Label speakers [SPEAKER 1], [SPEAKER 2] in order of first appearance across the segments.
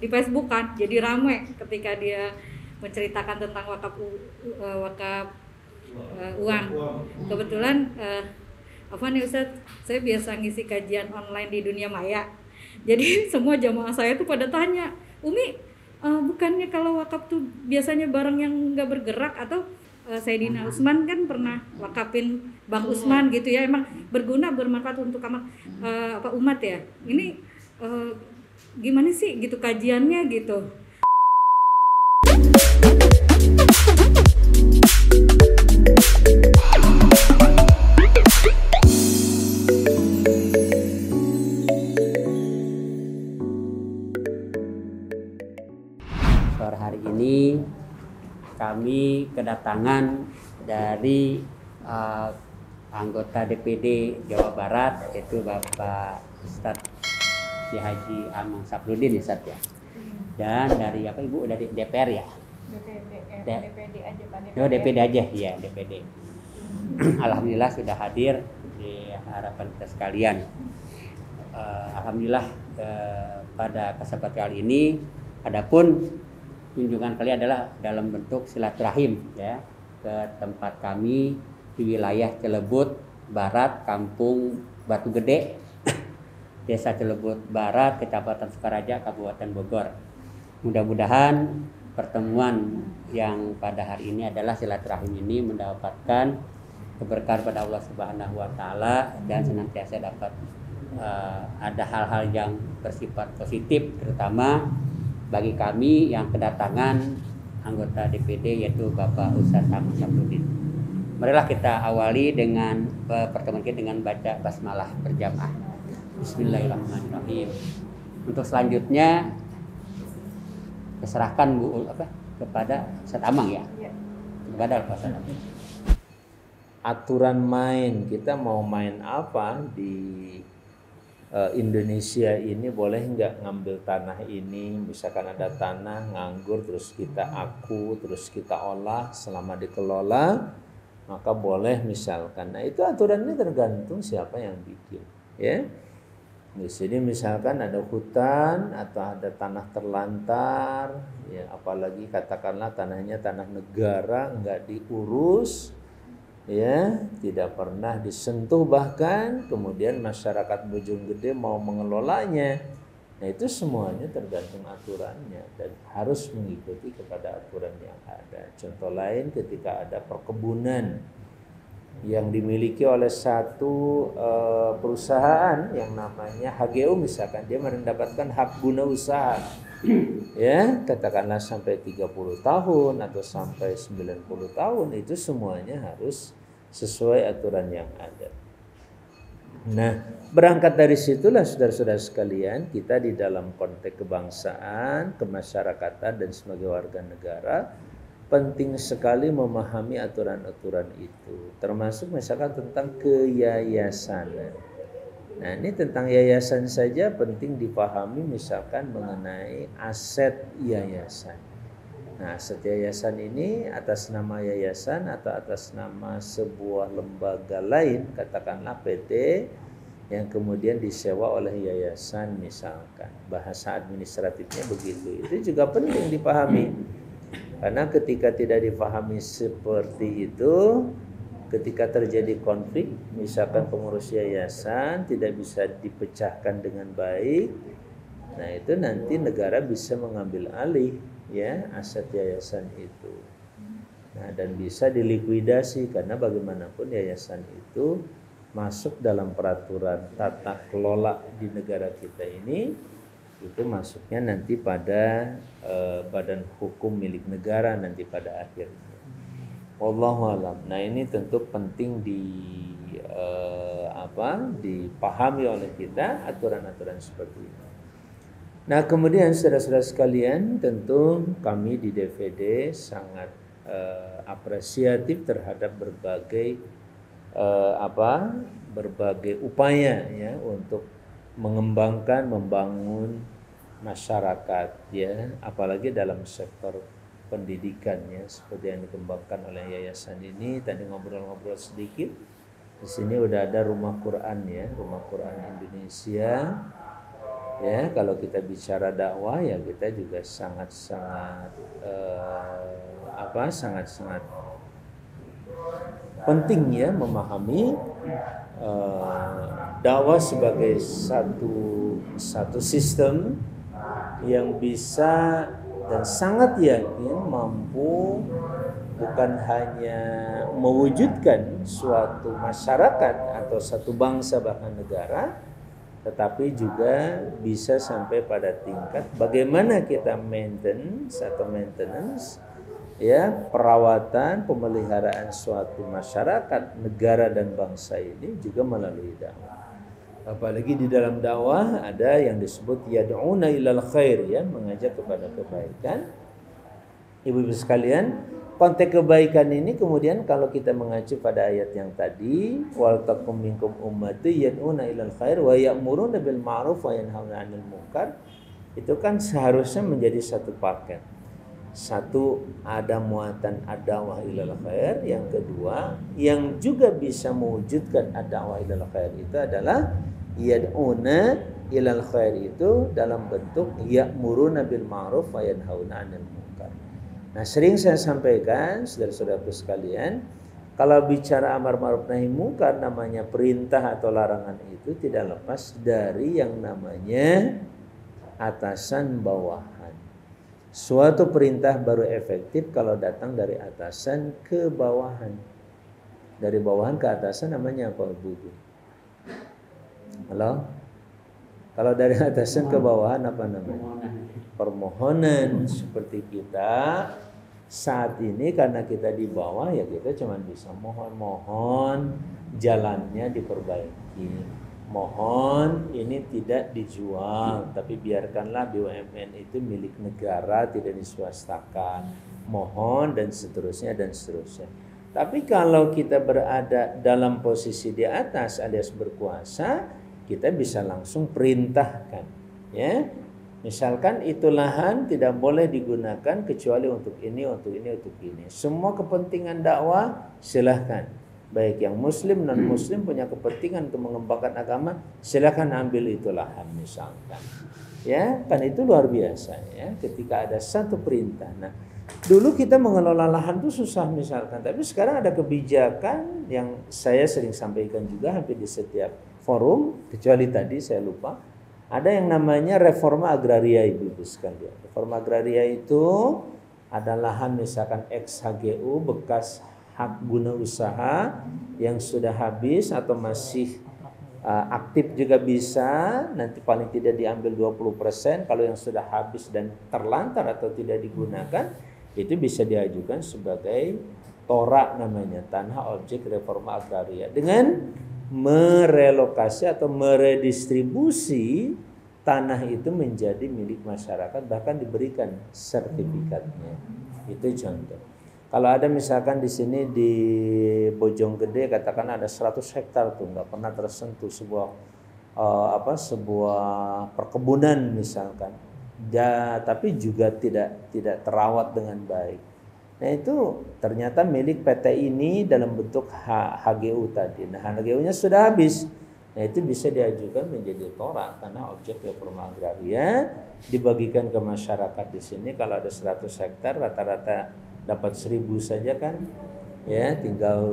[SPEAKER 1] di Facebook kan, jadi rame ketika dia menceritakan tentang uang. Kebetulan apa nih Ustaz, saya biasa ngisi kajian online di dunia maya. Jadi semua jamaah saya tuh pada tanya, Umi, bukannya kalau wakaf tuh biasanya barang yang nggak bergerak, atau Sayyidina Utsman kan pernah wakafin Bang Utsman gitu ya, emang berguna bermanfaat untuk umat ya. Ini gimana sih gitu kajiannya gitu.
[SPEAKER 2] Sore hari ini kami kedatangan dari anggota DPD Jawa Barat, yaitu Bapak Ustadz Ki Haji Amang Saprudin Ustadz ya. Dan dari apa Ibu, dari DPR ya? DPD aja Pak. Oh, DPD aja ya, DPD. Alhamdulillah sudah hadir di harapan kita sekalian. Alhamdulillah pada kesempatan kali ini, adapun kunjungan kali adalah dalam bentuk silaturahim ya, ke tempat kami di wilayah Cilebut Barat, Kampung Batu Gede, Desa Cilebut Barat, Kecamatan Sukaraja, Kabupaten Bogor. Mudah-mudahan pertemuan yang pada hari ini adalah silaturahim ini mendapatkan keberkahan pada Allah Subhanahu wa taala dan senantiasa dapat ada hal-hal yang bersifat positif, terutama bagi kami yang kedatangan anggota DPD yaitu Bapak Ustadz Amang Saprudin. Marilah kita awali dengan pertemuan kita dengan baca basmalah berjamaah. Bismillahirrahmanirrahim. Untuk selanjutnya diserahkan kepada Ustadz Amang ya. Kepada Pak Ustadz Amang.
[SPEAKER 3] Aturan main, kita mau main apa di Indonesia ini, boleh nggak ngambil tanah ini, misalkan ada tanah nganggur terus kita terus kita olah selama dikelola, maka boleh misalkan. Nah itu aturannya tergantung siapa yang bikin ya. Di sini misalkan ada hutan atau ada tanah terlantar ya, apalagi katakanlah tanahnya tanah negara, nggak diurus ya, tidak pernah disentuh, bahkan kemudian masyarakat Bojonggede mau mengelolanya. Nah itu semuanya tergantung aturannya dan harus mengikuti kepada aturan yang ada. Contoh lain, ketika ada perkebunan yang dimiliki oleh satu perusahaan yang namanya HGU misalkan, dia mendapatkan hak guna usaha ya, katakanlah sampai 30 tahun atau sampai 90 tahun, itu semuanya harus sesuai aturan yang ada. Nah, berangkat dari situlah saudara-saudara sekalian, kita di dalam konteks kebangsaan, kemasyarakatan dan sebagai warga negara penting sekali memahami aturan-aturan itu, termasuk misalkan tentang keyayasanan. Nah ini tentang yayasan saja penting dipahami, misalkan mengenai aset yayasan. Nah aset yayasan ini atas nama yayasan atau atas nama sebuah lembaga lain, katakanlah PT yang kemudian disewa oleh yayasan misalkan. Bahasa administratifnya begitu. Itu juga penting dipahami. Karena ketika tidak dipahami seperti itu, ketika terjadi konflik, misalkan pengurus yayasan tidak bisa dipecahkan dengan baik, nah itu nanti negara bisa mengambil alih ya aset yayasan itu. Nah dan bisa dilikuidasi, karena bagaimanapun yayasan itu masuk dalam peraturan tata kelola di negara kita ini, itu masuknya nanti pada badan hukum milik negara nanti pada akhirnya. Wallahu alam. Nah ini tentu penting dipahami oleh kita aturan-aturan seperti ini. Nah kemudian saudara-saudara sekalian, tentu kami di DPD sangat apresiatif terhadap berbagai upaya ya untuk membangun masyarakat ya, apalagi dalam sektor pendidikan ya, seperti yang dikembangkan oleh yayasan ini. Tadi ngobrol-ngobrol sedikit, di sini udah ada rumah Quran ya, rumah Quran Indonesia Ya, kalau kita bicara dakwah ya kita juga sangat-sangat sangat-sangat penting ya memahami dakwah sebagai satu sistem yang bisa dan sangat yakin mampu bukan hanya mewujudkan suatu masyarakat atau satu bangsa bahkan negara, tetapi juga bisa sampai pada tingkat bagaimana kita maintenance ya, perawatan, pemeliharaan suatu masyarakat, negara dan bangsa ini juga melalui dakwah. Apalagi di dalam dakwah ada yang disebut yad'una ilal khair, ya, mengajak kepada kebaikan. Ibu-ibu sekalian, konteks kebaikan ini kemudian kalau kita mengacu pada ayat yang tadi, wal takum minkum ummatu yad'una ilal khair wa ya'muruna bil ma'ruf wa yanhauna 'anil munkar, itu kan seharusnya menjadi satu paket. Satu, ada muatan ad-da'wah ilal khair. Yang kedua, yang juga bisa mewujudkan ad-da'wah ilal khair itu adalah yad'una ilal khair, itu dalam bentuk ya'muruna bil ma'ruf wa yanhauna 'anil munkar. Nah, sering saya sampaikan saudara-saudaraku sekalian, kalau bicara amar ma'ruf nahi munkar, namanya perintah atau larangan itu tidak lepas dari yang namanya atasan bawahan. Suatu perintah baru efektif kalau datang dari atasan ke bawahan. Dari bawahan ke atasan namanya apa, Ibu? Halo? Kalau dari atasan ke bawahan apa namanya? Permohonan. Seperti kita saat ini karena kita di bawah, ya kita cuma bisa mohon jalannya diperbaiki. Mohon ini tidak dijual, tapi biarkanlah BUMN itu milik negara, tidak diswastakan. Mohon dan seterusnya dan seterusnya. Tapi kalau kita berada dalam posisi di atas alias berkuasa, kita bisa langsung perintahkan, ya. Misalkan itu lahan tidak boleh digunakan kecuali untuk ini, untuk ini, untuk ini. Semua kepentingan dakwah silahkan. Baik yang muslim, non muslim punya kepentingan untuk mengembangkan agama, silahkan ambil itu lahan misalkan. Ya, kan itu luar biasa ya ketika ada satu perintah. Nah, dulu kita mengelola lahan itu susah misalkan, tapi sekarang ada kebijakan yang saya sering sampaikan juga hampir di setiap forum, kecuali tadi saya lupa. Ada yang namanya reforma agraria, Ibu-ibu sekalian. Reforma agraria itu ada lahan misalkan ex-HGU, bekas hak guna usaha yang sudah habis atau masih aktif juga bisa, nanti paling tidak diambil 20%. Kalau yang sudah habis dan terlantar atau tidak digunakan, itu bisa diajukan sebagai torak namanya, tanah objek reforma agraria, dengan merelokasi atau meredistribusi tanah itu menjadi milik masyarakat, bahkan diberikan sertifikatnya. Itu contoh. Kalau ada misalkan di sini di Bojonggede katakan ada 100 hektar tuh nggak pernah tersentuh, sebuah perkebunan misalkan, tapi juga tidak terawat dengan baik. Nah itu ternyata milik PT ini dalam bentuk HGU tadi. Nah HGU-nya sudah habis. Nah itu bisa diajukan menjadi torak tanah objek reforma agraria, dibagikan ke masyarakat di sini. Kalau ada 100 hektar rata-rata dapat 1000 saja kan, ya tinggal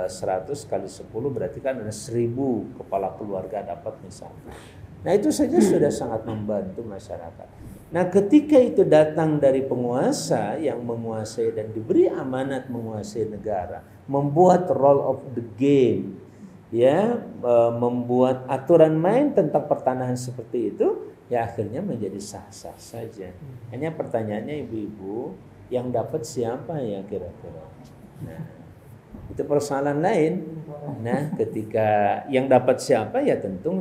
[SPEAKER 3] 100 kali 10 berarti kan ada 1000 kepala keluarga dapat misalnya. Nah itu saja sudah sangat membantu masyarakat. Nah ketika itu datang dari penguasa yang menguasai dan diberi amanat menguasai negara, membuat rule of the game, ya, membuat aturan main tentang pertanahan seperti itu, ya akhirnya menjadi sah-sah saja. Hanya pertanyaannya ibu-ibu, yang dapat siapa ya kira-kira? Nah, itu persoalan lain. Nah, ketika yang dapat siapa ya tentu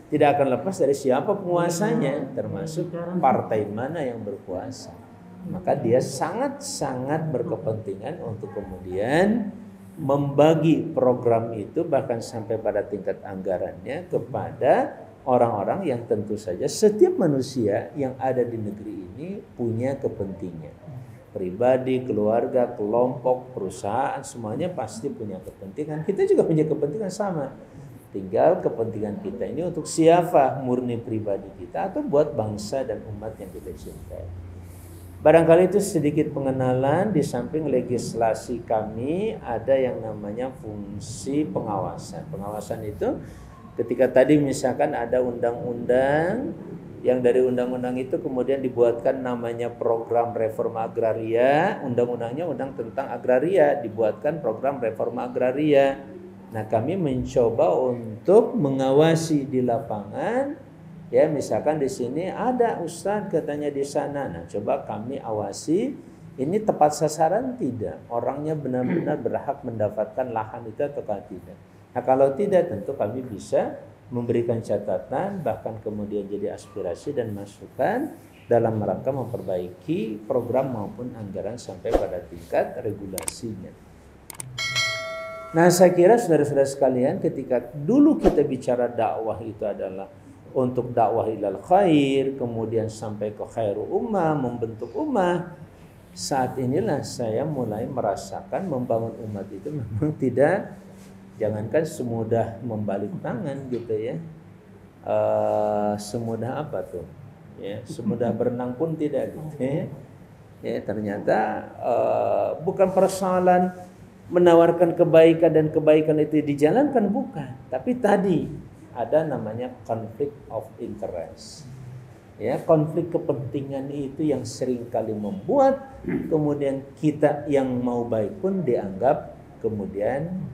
[SPEAKER 3] tidak akan lepas dari siapa penguasanya, termasuk partai mana yang berkuasa. Maka dia sangat-sangat berkepentingan untuk kemudian membagi program itu bahkan sampai pada tingkat anggarannya kepada orang-orang yang tentu saja setiap manusia yang ada di negeri ini punya kepentingan. Pribadi, keluarga, kelompok, perusahaan, semuanya pasti punya kepentingan. Kita juga punya kepentingan sama. Tinggal kepentingan kita ini untuk siapa, murni pribadi kita atau buat bangsa dan umat yang kita cintai. Barangkali itu sedikit pengenalan. Di samping legislasi kami ada yang namanya fungsi pengawasan. Pengawasan itu ketika tadi misalkan ada undang-undang, yang dari undang-undang itu kemudian dibuatkan namanya program reforma agraria, undang-undangnya undang tentang agraria, dibuatkan program reforma agraria. Nah, kami mencoba untuk mengawasi di lapangan, ya misalkan di sini ada ustadz katanya di sana, nah coba kami awasi ini tepat sasaran tidak, orangnya benar-benar berhak mendapatkan lahan itu atau tidak. Nah, kalau tidak tentu kami bisa memberikan catatan, bahkan kemudian jadi aspirasi dan masukan dalam rangka memperbaiki program maupun anggaran sampai pada tingkat regulasinya. Nah, saya kira saudara-saudara sekalian, ketika dulu kita bicara dakwah itu adalah untuk dakwah ilal khair, kemudian sampai ke khairu ummah, membentuk ummah, saat inilah saya mulai merasakan membangun umat itu memang tidak, jangankan semudah membalik tangan gitu ya, semudah apa tuh ya, semudah berenang pun tidak gitu ya. Ya ternyata bukan persoalan menawarkan kebaikan dan kebaikan itu dijalankan, bukan, tapi tadi ada namanya konflik of interest. Ya, konflik kepentingan itu yang sering kali membuat kemudian kita yang mau baik pun dianggap kemudian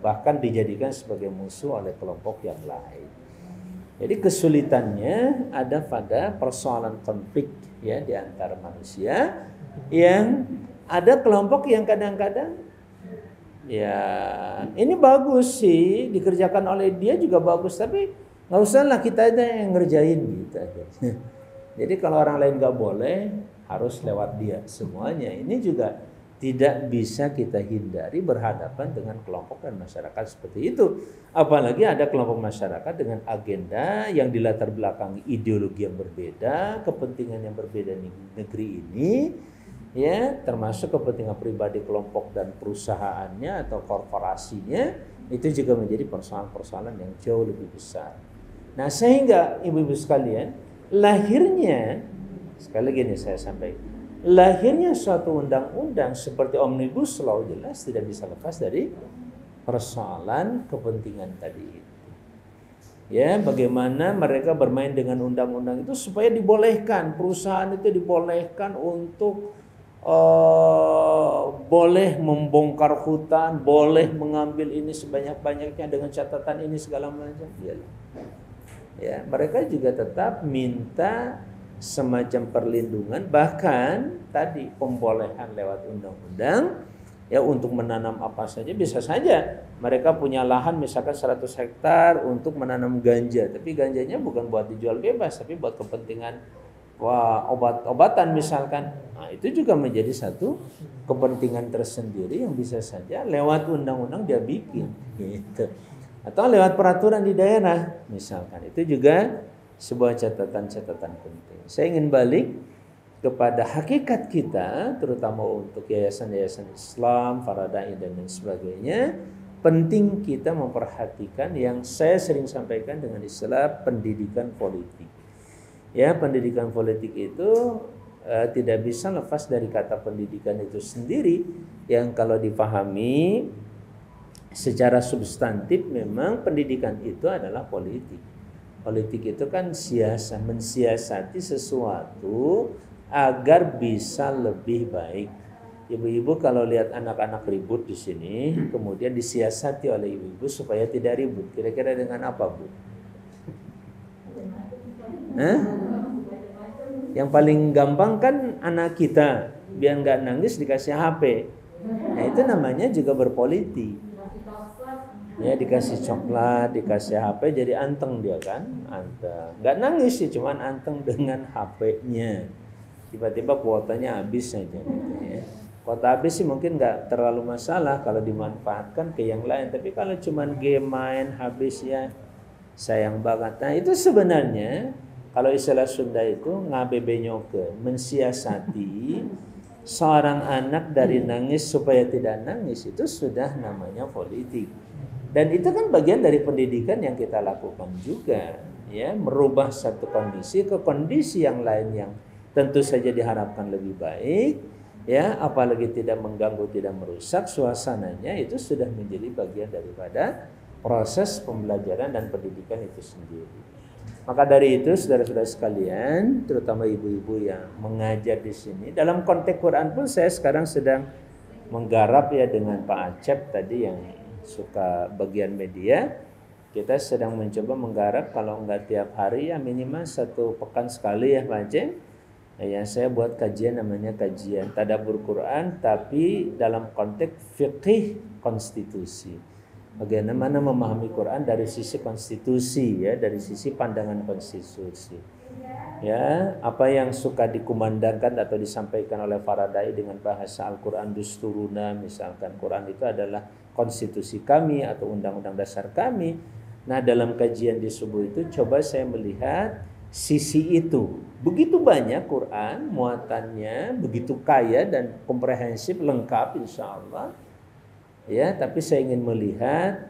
[SPEAKER 3] bahkan dijadikan sebagai musuh oleh kelompok yang lain. Jadi kesulitannya ada pada persoalan konflik ya di antara manusia, yang ada kelompok yang kadang-kadang ya ini bagus sih dikerjakan oleh dia juga bagus, tapi nggak usah lah kita aja yang ngerjain gitu aja. Jadi kalau orang lain nggak boleh, harus lewat dia semuanya. Ini juga tidak bisa kita hindari berhadapan dengan kelompok dan masyarakat seperti itu. Apalagi ada kelompok masyarakat dengan agenda yang dilatar belakangi ideologi yang berbeda, kepentingan yang berbeda di negeri ini, ya, termasuk kepentingan pribadi kelompok dan perusahaannya atau korporasinya, itu juga menjadi persoalan-persoalan yang jauh lebih besar. Nah, sehingga ibu-ibu sekalian, lahirnya, sekali lagi ini saya sampaikan, lahirnya suatu undang-undang seperti Omnibus Law jelas tidak bisa lepas dari persoalan kepentingan tadi itu. Ya, bagaimana mereka bermain dengan undang-undang itu supaya dibolehkan, perusahaan itu dibolehkan untuk boleh membongkar hutan, boleh mengambil ini sebanyak-banyaknya dengan catatan ini segala macam. Ya, mereka juga tetap minta semacam perlindungan, bahkan tadi pembolehan lewat undang-undang ya untuk menanam apa saja. Bisa saja mereka punya lahan misalkan 100 hektar untuk menanam ganja, tapi ganjanya bukan buat dijual bebas, tapi buat kepentingan obat-obatan misalkan. Nah, itu juga menjadi satu kepentingan tersendiri yang bisa saja lewat undang-undang dia bikin gitu. Atau lewat peraturan di daerah misalkan. Itu juga sebuah catatan-catatan penting. Saya ingin balik kepada hakikat kita, terutama untuk yayasan-yayasan Islam, para dai dan lain sebagainya. Penting kita memperhatikan yang saya sering sampaikan dengan istilah pendidikan politik. Ya, pendidikan politik itu tidak bisa lepas dari kata pendidikan itu sendiri, yang kalau dipahami secara substantif memang pendidikan itu adalah politik. Politik itu kan mensiasati sesuatu agar bisa lebih baik. Ibu-ibu kalau lihat anak-anak ribut di sini, kemudian disiasati oleh ibu-ibu supaya tidak ribut, kira-kira dengan apa, Bu? Yang paling gampang kan anak kita, biar nggak nangis dikasih HP. Nah, itu namanya juga berpolitik. Ya, dikasih coklat, dikasih HP, jadi anteng dia kan, anteng. Nggak nangis sih, cuman anteng dengan HP-nya. Tiba-tiba kuotanya habis saja gitu ya. Kuota habis sih mungkin nggak terlalu masalah kalau dimanfaatkan ke yang lain, tapi kalau cuman game main habis ya sayang banget. Nah, itu sebenarnya kalau istilah Sunda itu ngabebenyokeun, mensiasati seorang anak dari nangis supaya tidak nangis, itu sudah namanya politik. Dan itu kan bagian dari pendidikan yang kita lakukan juga, ya, merubah satu kondisi ke kondisi yang lain yang tentu saja diharapkan lebih baik, ya, apalagi tidak mengganggu, tidak merusak suasananya, itu sudah menjadi bagian daripada proses pembelajaran dan pendidikan itu sendiri. Maka dari itu saudara-saudara sekalian, terutama ibu-ibu yang mengajar di sini, dalam konteks Quran pun saya sekarang sedang menggarap ya dengan Pak Acep tadi yang suka bagian media. Kita sedang mencoba menggarap kalau enggak tiap hari ya minimal 1 pekan sekali ya Pak Acep. Ya, saya buat kajian namanya kajian tadabbur Quran tapi dalam konteks fikih konstitusi. Bagaimana memahami Quran dari sisi konstitusi ya, dari sisi pandangan konstitusi. Ya, apa yang suka dikumandangkan atau disampaikan oleh Faraday dengan bahasa Al-Quran dusturuna, misalkan Quran itu adalah konstitusi kami atau undang-undang dasar kami. Nah, dalam kajian di subuh itu coba saya melihat sisi itu. Begitu banyak Quran, muatannya begitu kaya dan komprehensif, lengkap insya Allah. Ya, tapi saya ingin melihat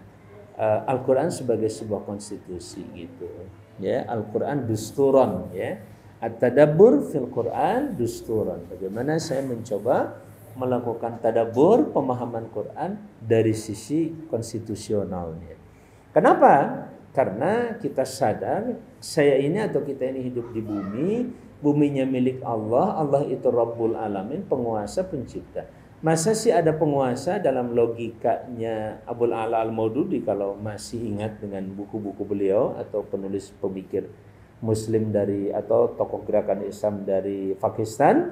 [SPEAKER 3] Al-Quran sebagai sebuah konstitusi gitu. Ya, Al-Quran dusturon ya. At-tadabbur fil Quran dusturon. Bagaimana saya mencoba melakukan tadabbur pemahaman Quran dari sisi konstitusionalnya. Kenapa? Karena kita sadar saya ini atau kita ini hidup di bumi, buminya milik Allah, Allah itu Rabbul Alamin, penguasa, pencipta. Masa sih ada penguasa dalam logikanya Abul A'la Al-Maududi kalau masih ingat dengan buku-buku beliau atau penulis pemikir Muslim dari atau tokoh gerakan Islam dari Pakistan,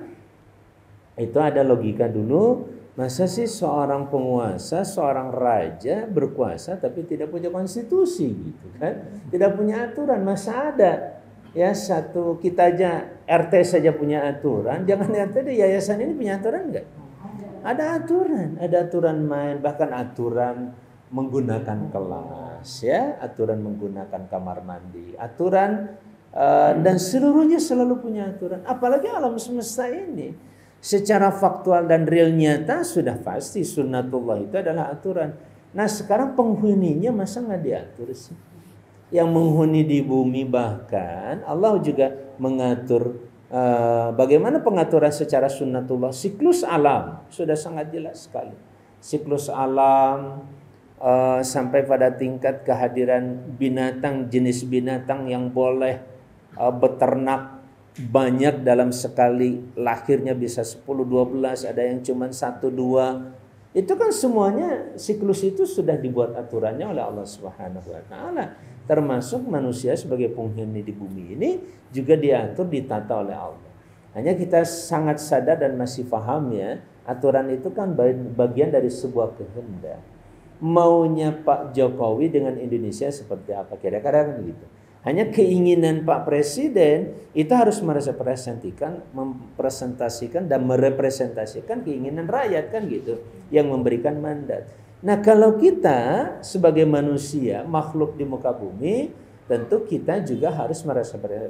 [SPEAKER 3] itu ada logika dulu. Masa sih seorang penguasa, seorang raja berkuasa tapi tidak punya konstitusi gitu kan? Tidak punya aturan, masa ada? Ya satu kita aja RT saja punya aturan, jangan RT di yayasan ini punya aturan enggak? Ada aturan main, bahkan aturan menggunakan kelas, ya, aturan menggunakan kamar mandi, aturan dan seluruhnya selalu punya aturan. Apalagi alam semesta ini, secara faktual dan real nyata sudah pasti sunnatullah itu adalah aturan. Nah sekarang penghuninya masa nggak diatur sih? Yang menghuni di bumi bahkan Allah juga mengatur. Bagaimana pengaturan secara sunnatullah, siklus alam sudah sangat jelas sekali. Siklus alam sampai pada tingkat kehadiran binatang, jenis binatang yang boleh beternak banyak dalam sekali lahirnya bisa 10-12, ada yang cuma 1-2. Itu kan semuanya siklus itu sudah dibuat aturannya oleh Allah Subhanahu wa taala. Termasuk manusia sebagai penghuni di bumi ini juga diatur, ditata oleh Allah. Hanya kita sangat sadar dan masih paham ya, aturan itu kan bagian dari sebuah kehendak. Maunya Pak Jokowi dengan Indonesia seperti apa, kira-kira kan gitu. Hanya keinginan Pak Presiden itu harus mempresentasikan dan merepresentasikan keinginan rakyat kan gitu, yang memberikan mandat. Nah kalau kita sebagai manusia, makhluk di muka bumi, tentu kita juga harus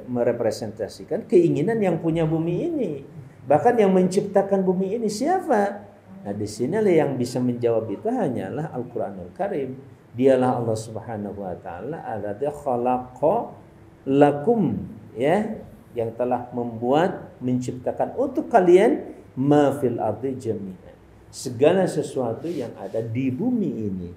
[SPEAKER 3] merepresentasikan keinginan yang punya bumi ini. Bahkan yang menciptakan bumi ini siapa? Nah disinilah yang bisa menjawab itu hanyalah Al-Quranul Karim. Dialah Allah Subhanahu wa taala alladzi khalaqa lakum, ya, yang telah membuat, menciptakan untuk kalian ma fil ardi jami'an, segala sesuatu yang ada di bumi ini.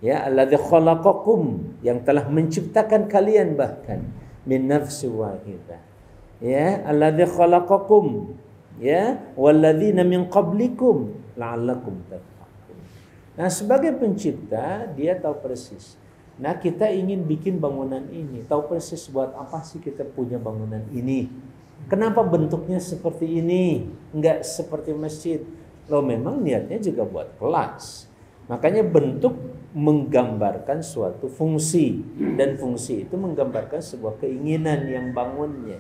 [SPEAKER 3] Ya, alladzi khalaqakum, yang telah menciptakan kalian bahkan min nafsi wahidah. Ya, alladzi khalaqakum, ya, walladzina min qablikum la'allakum tattaqun. Nah, sebagai pencipta dia tahu persis. Nah, kita ingin bikin bangunan ini, tahu persis buat apa sih kita punya bangunan ini. Kenapa bentuknya seperti ini, enggak seperti masjid? Loh, memang niatnya juga buat kelas. Makanya bentuk menggambarkan suatu fungsi, dan fungsi itu menggambarkan sebuah keinginan yang bangunnya.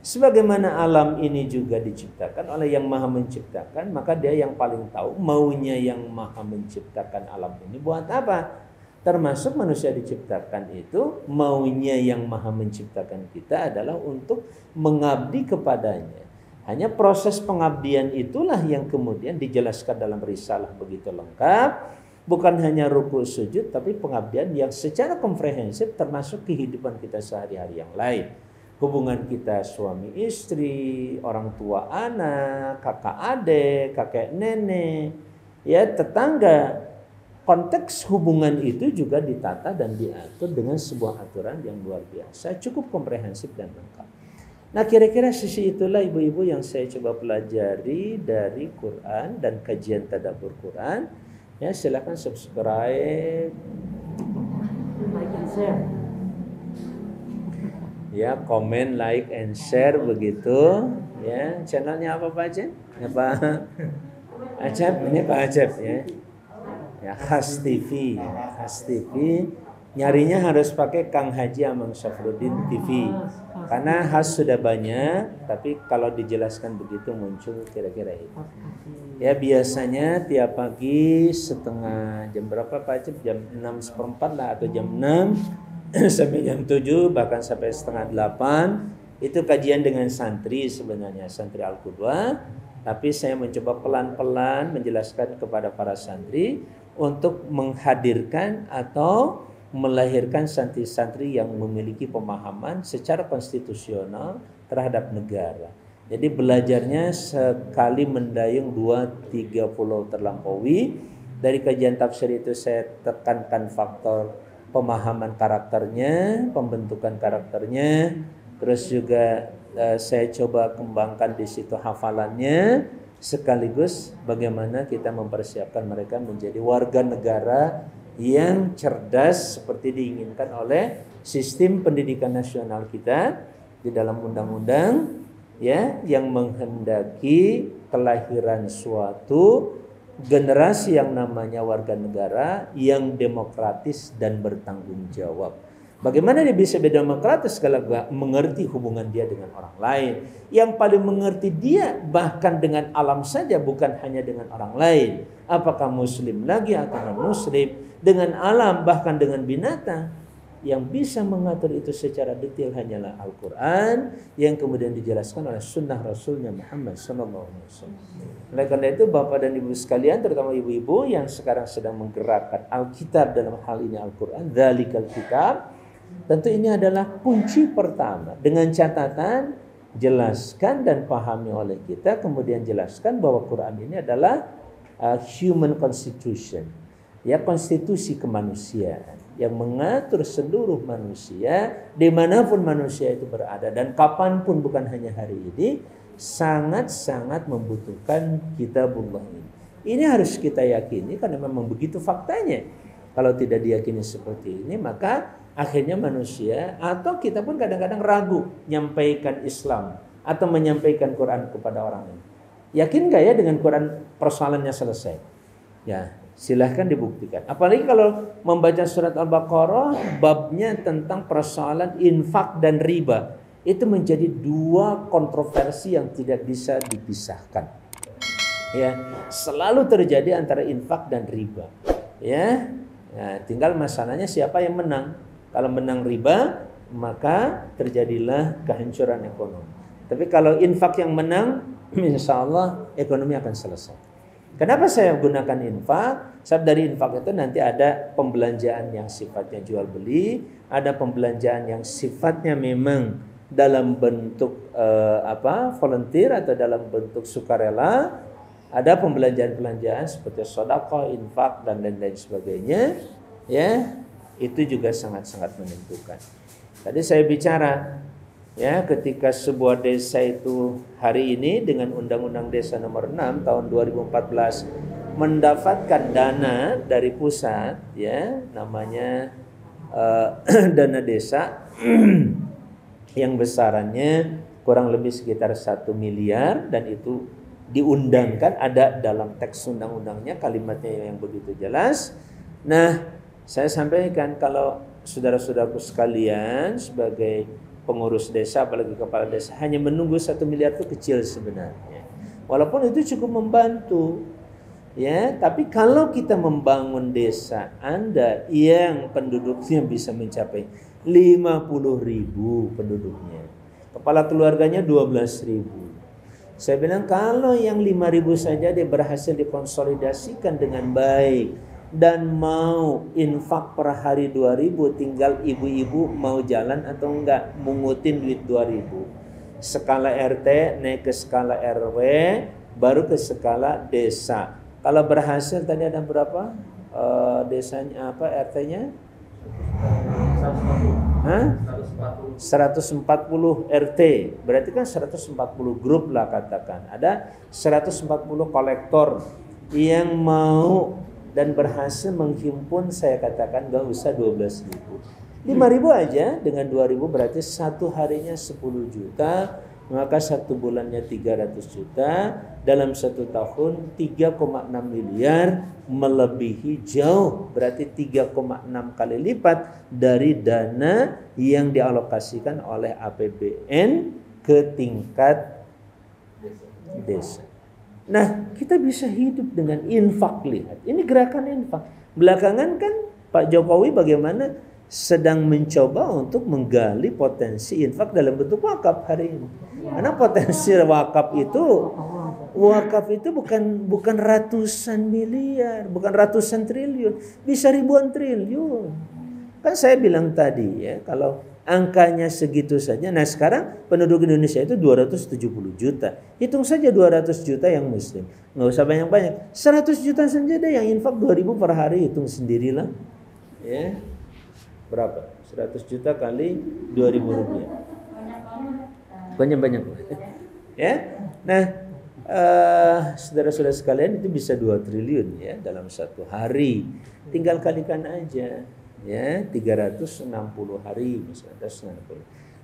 [SPEAKER 3] Sebagaimana alam ini juga diciptakan oleh yang maha menciptakan, maka dia yang paling tahu maunya yang maha menciptakan alam ini buat apa. Termasuk manusia diciptakan itu maunya yang maha menciptakan kita adalah untuk mengabdi kepadanya. Hanya proses pengabdian itulah yang kemudian dijelaskan dalam risalah begitu lengkap. Bukan hanya ruku sujud, tapi pengabdian yang secara komprehensif termasuk kehidupan kita sehari-hari yang lain. Hubungan kita suami istri, orang tua anak, kakak adik, kakek nenek, ya tetangga. Konteks hubungan itu juga ditata dan diatur dengan sebuah aturan yang luar biasa, cukup komprehensif dan lengkap. Nah, kira-kira sisi itulah ibu-ibu yang saya coba pelajari dari Quran dan kajian tadabbur Quran. Ya, silakan subscribe, like and share. Ya, komen, like and share begitu. Ya, channelnya apa Pak Acep? Ya Pak Acep, ini Pak Acep ya. Ya, Khas TV, Khas TV. Nyarinya harus pakai Kang Haji Amang Syafruddin TV. Karena khas sudah banyak, tapi kalau dijelaskan begitu muncul kira-kira itu. Ya, biasanya tiap pagi setengah jam berapa Pak Acep? Jam 6:15 lah atau jam 6 sampai jam 7, bahkan sampai setengah 8. Itu kajian dengan santri sebenarnya, santri Al-Qudwah. Tapi saya mencoba pelan-pelan menjelaskan kepada para santri untuk menghadirkan atau melahirkan santri-santri yang memiliki pemahaman secara konstitusional terhadap negara. Jadi belajarnya sekali mendayung 2-3 pulau terlampaui. Dari kajian tafsir itu saya tekankan faktor pemahaman karakternya, pembentukan karakternya, terus juga saya coba kembangkan di situ hafalannya, sekaligus bagaimana kita mempersiapkan mereka menjadi warga negara yang cerdas seperti diinginkan oleh sistem pendidikan nasional kita di dalam undang-undang, ya, yang menghendaki kelahiran suatu generasi yang namanya warga negara yang demokratis dan bertanggung jawab. Bagaimana dia bisa berdemokratis kalau gak mengerti hubungan dia dengan orang lain? Yang paling mengerti dia bahkan dengan alam saja, bukan hanya dengan orang lain. Apakah muslim lagi atau non-muslim, dengan alam bahkan dengan binatang. Yang bisa mengatur itu secara detail hanyalah Al-Quran yang kemudian dijelaskan oleh sunnah Rasulnya Muhammad SAW. Oleh karena itu Bapak dan Ibu sekalian, terutama ibu-ibu yang sekarang sedang menggerakkan Alkitab, dalam hal ini Al-Quran, dzalikal kitab, tentu ini adalah kunci pertama. Dengan catatan jelaskan dan pahami oleh kita, kemudian jelaskan bahwa Quran ini adalah human constitution, ya, konstitusi kemanusiaan yang mengatur seluruh manusia dimanapun manusia itu berada dan kapanpun, bukan hanya hari ini, sangat-sangat membutuhkan kitabullah ini. Ini harus kita yakini karena memang begitu faktanya. Kalau tidak diyakini seperti ini, maka akhirnya manusia atau kita pun kadang-kadang ragu menyampaikan Islam atau menyampaikan Quran kepada orang lain. Yakin gak ya dengan Quran persoalannya selesai? Ya, silahkan dibuktikan. Apalagi kalau membaca surat Al-Baqarah, babnya tentang persoalan infak dan riba. Itu menjadi dua kontroversi yang tidak bisa dipisahkan. Ya, selalu terjadi antara infak dan riba. Ya, nah, tinggal masalahnya siapa yang menang. Kalau menang riba, maka terjadilah kehancuran ekonomi. Tapi kalau infak yang menang, insya Allah ekonomi akan selesai. Kenapa saya gunakan infak? Sebab dari infak itu nanti ada pembelanjaan yang sifatnya jual beli, ada pembelanjaan yang sifatnya memang dalam bentuk volunteer atau dalam bentuk sukarela, ada pembelanjaan-pembelanjaan seperti sedekah, infak dan lain-lain sebagainya, ya. Itu juga sangat-sangat menentukan. Tadi saya bicara, ya, ketika sebuah desa itu hari ini dengan Undang-Undang Desa Nomor 6 tahun 2014 mendapatkan dana dari pusat, ya, namanya dana desa yang besarannya kurang lebih sekitar 1 miliar, dan itu diundangkan, ada dalam teks undang-undangnya kalimatnya yang begitu jelas. Nah, saya sampaikan kalau saudara-saudaraku sekalian sebagai pengurus desa, apalagi kepala desa, hanya menunggu 1 miliar itu kecil sebenarnya. Walaupun itu cukup membantu, ya, tapi kalau kita membangun desa Anda yang penduduknya bisa mencapai 50.000 penduduknya, kepala keluarganya 12.000. Saya bilang kalau yang 5.000 saja dia berhasil dikonsolidasikan dengan baik, dan mau infak per hari 2.000, tinggal ibu-ibu mau jalan atau enggak mungutin duit 2.000. Skala RT naik ke skala RW, baru ke skala desa. Kalau berhasil tadi ada berapa? Desanya apa, RT-nya? 140 RT. Berarti kan 140 grup lah katakan. Ada 140 kolektor yang mau dan berhasil menghimpun, saya katakan gak usah 12.000. 5.000 aja dengan 2.000 berarti satu harinya 10 juta, maka satu bulannya 300 juta, dalam satu tahun 3,6 miliar, melebihi jauh, berarti 3,6 kali lipat dari dana yang dialokasikan oleh APBN ke tingkat desa. Nah, kita bisa hidup dengan infak. Lihat, ini gerakan infak. Belakangan kan Pak Jokowi bagaimana sedang mencoba untuk menggali potensi infak dalam bentuk wakaf hari ini. Karena potensi wakaf itu bukan ratusan miliar, bukan ratusan triliun, bisa ribuan triliun. Kan saya bilang tadi ya, kalau angkanya segitu saja. Nah, sekarang penduduk Indonesia itu 270 juta. Hitung saja 200 juta yang muslim. Nggak usah banyak-banyak. 100 juta saja deh yang infak 2.000 per hari, hitung sendirilah. Ya. Berapa? 100 juta kali 2.000 rupiah. Banyak-banyak. Ya. Nah, saudara-saudara sekalian, itu bisa 2 triliun ya dalam satu hari. Tinggal kalikan aja. Ya, 360 hari misalnya.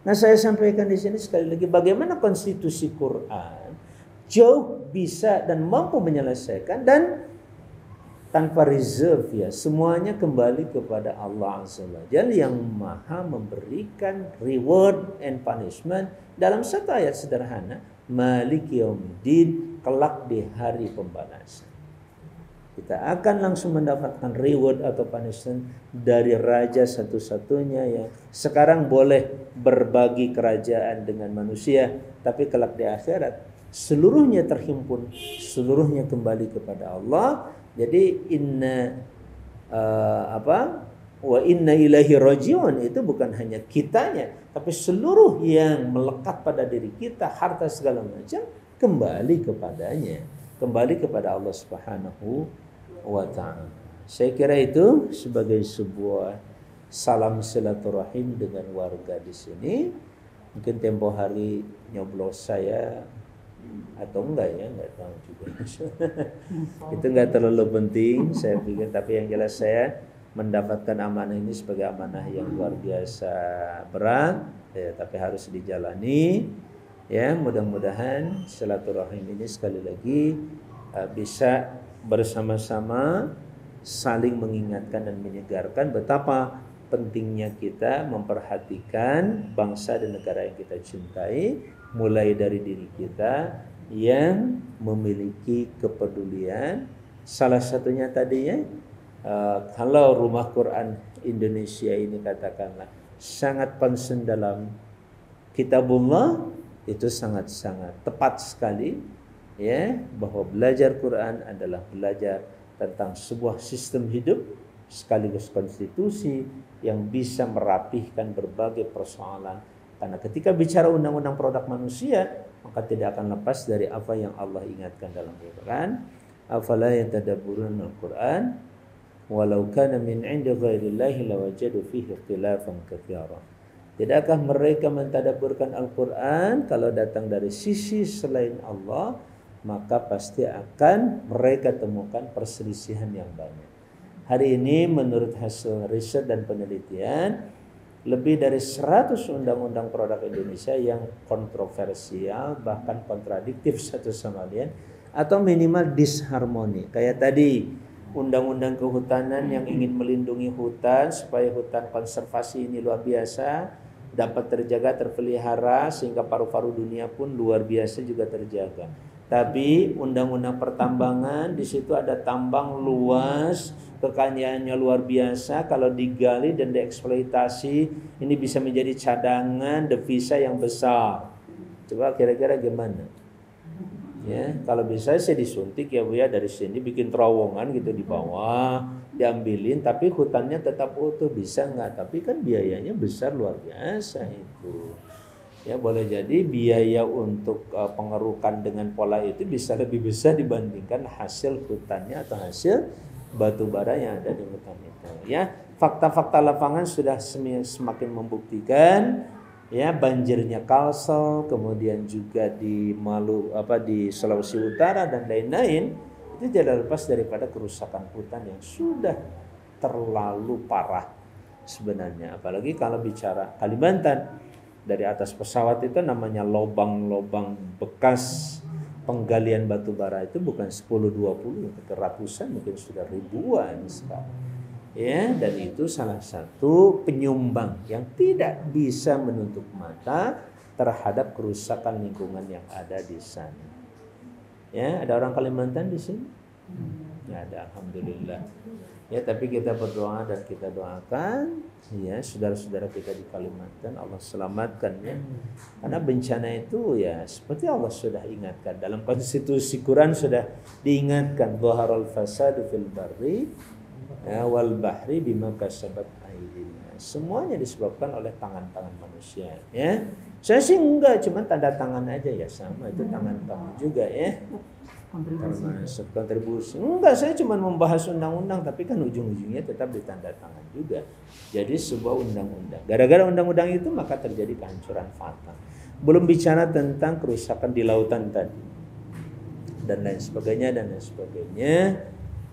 [SPEAKER 3] Nah, saya sampaikan di sini sekali lagi bagaimana konstitusi Quran jauh bisa dan mampu menyelesaikan, dan tanpa reserve ya, semuanya kembali kepada Allah Azza wa Jalla yang maha memberikan reward and punishment dalam satu ayat sederhana, Maliki Yaumiddin, kelak di hari pembalasan. Kita akan langsung mendapatkan reward atau punishment dari raja satu-satunya yang sekarang boleh berbagi kerajaan dengan manusia, tapi kelak di akhirat seluruhnya terhimpun, seluruhnya kembali kepada Allah. Jadi wa inna ilaihi rajiun itu bukan hanya kitanya, tapi seluruh yang melekat pada diri kita, harta segala macam kembali kepadanya, kembali kepada Allah Subhanahu wa ta'ala. Saya kira itu sebagai sebuah salam silaturahim dengan warga di sini. Mungkin tempo hari nyoblos saya atau enggak ya, enggak tahu juga. Itu enggak terlalu penting saya pikir, tapi yang jelas saya mendapatkan amanah ini sebagai amanah yang luar biasa berat ya, tapi harus dijalani ya. Mudah-mudahan silaturahim ini sekali lagi bisa bersama-sama saling mengingatkan dan menyegarkan betapa pentingnya kita memperhatikan bangsa dan negara yang kita cintai, mulai dari diri kita yang memiliki kepedulian. Salah satunya tadi ya, kalau Rumah Quran Indonesia ini katakanlah sangat concern dalam kitabullah, itu sangat-sangat tepat sekali ya, bahwa belajar Quran adalah belajar tentang sebuah sistem hidup sekaligus konstitusi yang bisa merapihkan berbagai persoalan. Karena ketika bicara undang-undang produk manusia, maka tidak akan lepas dari apa yang Allah ingatkan dalam Al-Quran. Afala yatadabburuna al-Quran walau kana min 'indi ghairillahi lawajadu fihi ikhtilafan katsiran. Tidakkah mereka mentadabburkan Al-Quran kalau datang dari sisi selain Allah, maka pasti akan mereka temukan perselisihan yang banyak. Hari ini menurut hasil riset dan penelitian, lebih dari 100 undang-undang produk Indonesia yang kontroversial, bahkan kontradiktif satu sama lain, atau minimal disharmoni. Kayak tadi, undang-undang kehutanan yang ingin melindungi hutan supaya hutan konservasi ini luar biasa, dapat terjaga, terpelihara, sehingga paru-paru dunia pun luar biasa juga terjaga. Tapi undang-undang pertambangan, di situ ada tambang luas, kekayaannya luar biasa, kalau digali dan dieksploitasi ini bisa menjadi cadangan devisa yang besar. Coba kira-kira gimana? Ya, kalau bisa saya disuntik ya Bu ya, dari sini bikin terowongan gitu di bawah, diambilin, tapi hutannya tetap utuh, bisa nggak? Tapi kan biayanya besar luar biasa itu. Ya, boleh jadi biaya untuk pengerukan dengan pola itu bisa lebih besar dibandingkan hasil hutannya atau hasil batu bara yang ada di hutan itu. Ya, fakta-fakta lapangan sudah semakin membuktikan. Ya, banjirnya Kalsel, kemudian juga di di Sulawesi Utara dan lain-lain, itu tidak lepas daripada kerusakan hutan yang sudah terlalu parah sebenarnya. Apalagi kalau bicara Kalimantan, dari atas pesawat itu namanya lobang-lobang bekas penggalian batu bara itu bukan 10-20, ratusan, mungkin sudah ribuan sekarang. Ya, dan itu salah satu penyumbang yang tidak bisa menutup mata terhadap kerusakan lingkungan yang ada di sana. Ya, ada orang Kalimantan di sini? Ya, ada, alhamdulillah. Ya, tapi kita berdoa dan kita doakan ya saudara-saudara kita di Kalimantan, Allah selamatkan ya. Karena bencana itu ya seperti Allah sudah ingatkan dalam konstitusi Quran, sudah diingatkan dhaharal fasadu fil barri wal bahri bima kasabat aydina. Semuanya disebabkan oleh tangan-tangan manusia ya. Saya sih enggak, cuma tanda tangan aja ya, sama itu tangan kamu juga ya. Termasuk kontribusi. Enggak, saya cuma membahas undang-undang, tapi kan ujung-ujungnya tetap ditanda tangan juga. Jadi sebuah undang-undang. Gara-gara undang-undang itu maka terjadi kehancuran fatal. Belum bicara tentang kerusakan di lautan tadi dan lain sebagainya dan lain sebagainya.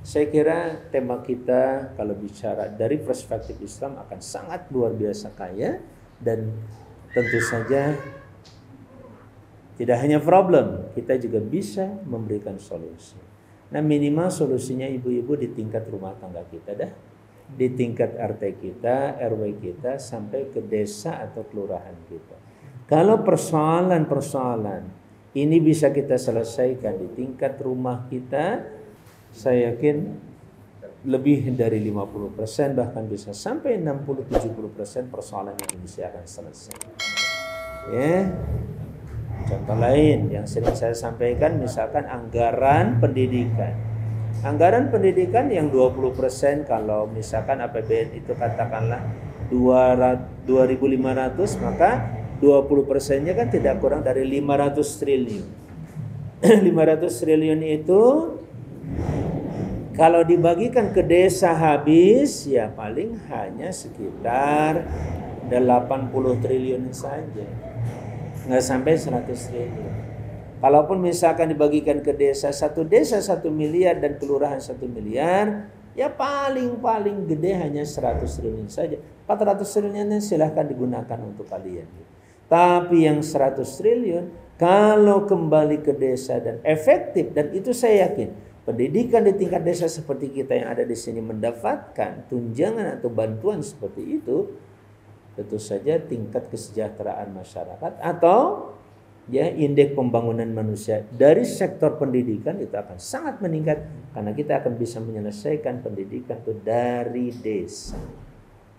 [SPEAKER 3] Saya kira tema kita kalau bicara dari perspektif Islam akan sangat luar biasa kaya, dan tentu saja tidak hanya problem, kita juga bisa memberikan solusi. Nah, minimal solusinya ibu-ibu di tingkat rumah tangga kita dah, di tingkat RT kita, RW kita, sampai ke desa atau kelurahan kita. Kalau persoalan-persoalan ini bisa kita selesaikan di tingkat rumah kita, saya yakin lebih dari 50%, bahkan bisa sampai 60-70% persoalan Indonesia akan selesai. Ya. Contoh lain yang sering saya sampaikan, misalkan anggaran pendidikan. Anggaran pendidikan yang 20%, kalau misalkan APBN itu katakanlah 2.500, maka 20%-nya kan tidak kurang dari 500 triliun. 500 triliun itu kalau dibagikan ke desa habis ya paling hanya sekitar 80 triliun saja. Nggak sampai 100 triliun. Kalaupun misalkan dibagikan ke desa 1 miliar dan kelurahan 1 miliar, ya paling gede hanya 100 triliun saja. 400 triliunnya silahkan digunakan untuk kalian. Tapi yang 100 triliun kalau kembali ke desa dan efektif, dan itu saya yakin pendidikan di tingkat desa seperti kita yang ada di sini mendapatkan tunjangan atau bantuan seperti itu, tentu saja tingkat kesejahteraan masyarakat atau ya indeks pembangunan manusia dari sektor pendidikan itu akan sangat meningkat, karena kita akan bisa menyelesaikan pendidikan itu dari desa.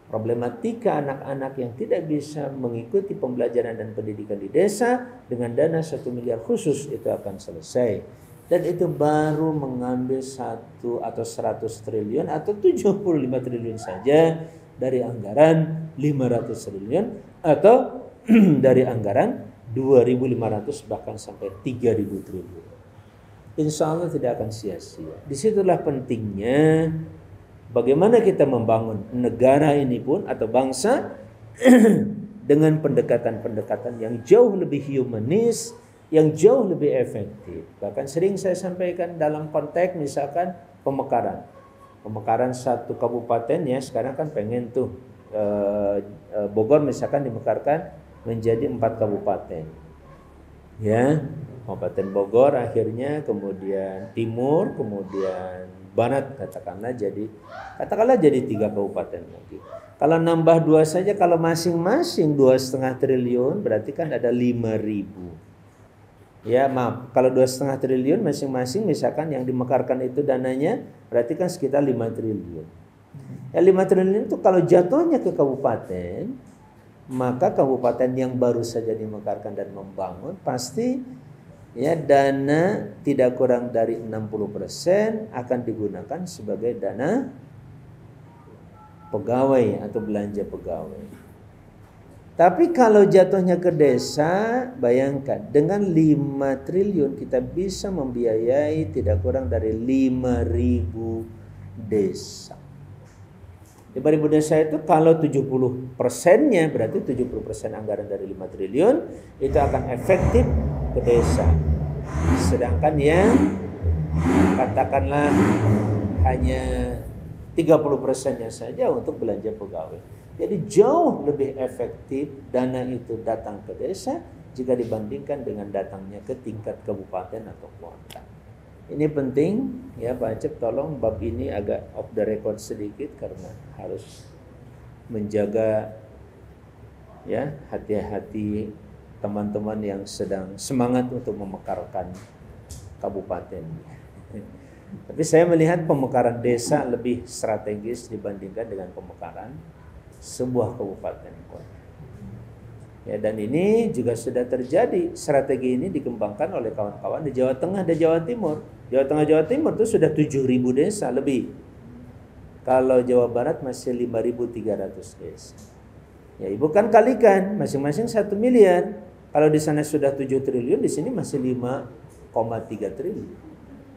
[SPEAKER 3] Problematika anak-anak yang tidak bisa mengikuti pembelajaran dan pendidikan di desa dengan dana 1 miliar khusus itu akan selesai. Dan itu baru mengambil 1 atau 100 triliun atau 75 triliun saja dari anggaran 500 triliun atau dari anggaran 2.500 bahkan sampai 3.000 triliun. Insya Allah tidak akan sia-sia. Disitulah pentingnya bagaimana kita membangun negara ini pun atau bangsa dengan pendekatan-pendekatan yang jauh lebih humanis, yang jauh lebih efektif. Bahkan sering saya sampaikan dalam konteks misalkan pemekaran. Pemekaran satu kabupaten ya, sekarang kan pengen tuh Bogor misalkan dimekarkan menjadi 4 kabupaten. Ya, Kabupaten Bogor akhirnya, kemudian Timur, kemudian Barat katakanlah jadi 3 kabupaten lagi. Kalau nambah 2 saja, kalau masing-masing 2,5 triliun berarti kan ada 5.000. Ya maaf, kalau 2,5 triliun masing-masing misalkan yang dimekarkan itu dananya berarti kan sekitar 5 triliun. Ya 5 triliun itu kalau jatuhnya ke kabupaten, maka kabupaten yang baru saja dimekarkan dan membangun pasti ya dana tidak kurang dari 60% akan digunakan sebagai dana pegawai atau belanja pegawai. Tapi kalau jatuhnya ke desa, bayangkan dengan 5 triliun kita bisa membiayai tidak kurang dari 5.000 desa. 5.000 desa itu kalau 70%-nya berarti 70% anggaran dari 5 triliun itu akan efektif ke desa. Sedangkan yang katakanlah hanya 30%-nya saja untuk belanja pegawai. Jadi jauh lebih efektif dana itu datang ke desa jika dibandingkan dengan datangnya ke tingkat kabupaten atau kota. Ini penting ya Pak Acep, tolong bab ini agak off the record sedikit karena harus menjaga ya hati-hati teman-teman yang sedang semangat untuk memekarkan kabupaten. Tapi saya melihat pemekaran desa lebih strategis dibandingkan dengan pemekaran sebuah kabupaten kota. Ya, dan ini juga sudah terjadi. Strategi ini dikembangkan oleh kawan-kawan di Jawa Tengah dan Jawa Timur. Jawa Tengah, Jawa Timur itu sudah 7.000 desa lebih. Kalau Jawa Barat masih 5.300 desa. Ya, Ibu kan kalikan masing-masing 1 miliar. Kalau di sana sudah 7 triliun, di sini masih 5,3 triliun.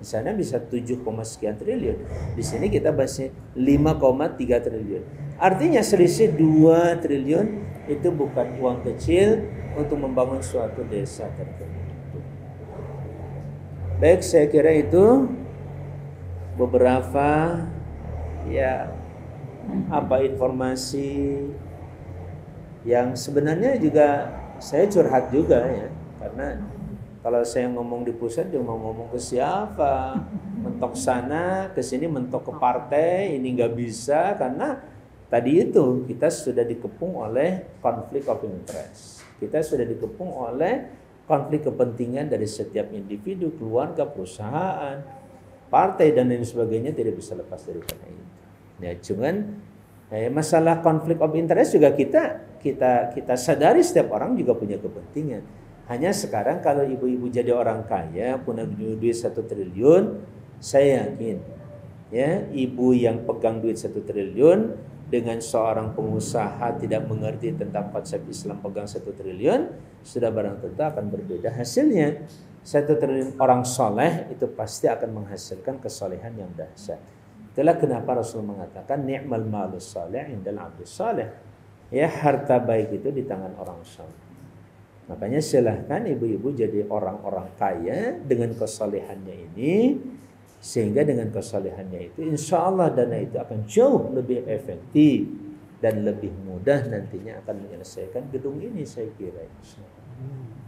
[SPEAKER 3] Di sana bisa 7, sekian triliun. Di sini kita masih 5,3 triliun. Artinya selisih 2 triliun itu bukan uang kecil untuk membangun suatu desa tertentu. Baik, saya kira itu beberapa ya informasi yang sebenarnya juga saya curhat juga ya, karena kalau saya ngomong di pusat dia mau ngomong ke siapa, mentok sana ke sini, mentok ke partai, ini nggak bisa karena tadi itu kita sudah dikepung oleh konflik of interest. Kita sudah dikepung oleh konflik kepentingan dari setiap individu, keluarga, perusahaan, partai dan lain sebagainya, tidak bisa lepas dari itu. Ya, cuman masalah konflik of interest juga kita sadari setiap orang juga punya kepentingan. Hanya sekarang kalau ibu-ibu jadi orang kaya, punya duit 1 triliun, saya yakin ya ibu yang pegang duit 1 triliun dengan seorang pengusaha tidak mengerti tentang konsep Islam pegang 1 triliun, sudah barang tentu akan berbeda hasilnya. 1 triliun orang soleh itu pasti akan menghasilkan kesolehan yang dahsyat. Itulah kenapa Rasul mengatakan ni'mal malus salih indal abdus salih. Ya, harta baik itu di tangan orang soleh. Makanya silahkan ibu-ibu jadi orang-orang kaya dengan kesolehannya ini. Sehingga dengan kesalehannya itu insya Allah dana itu akan jauh lebih efektif dan lebih mudah nantinya akan menyelesaikan gedung ini, saya kira.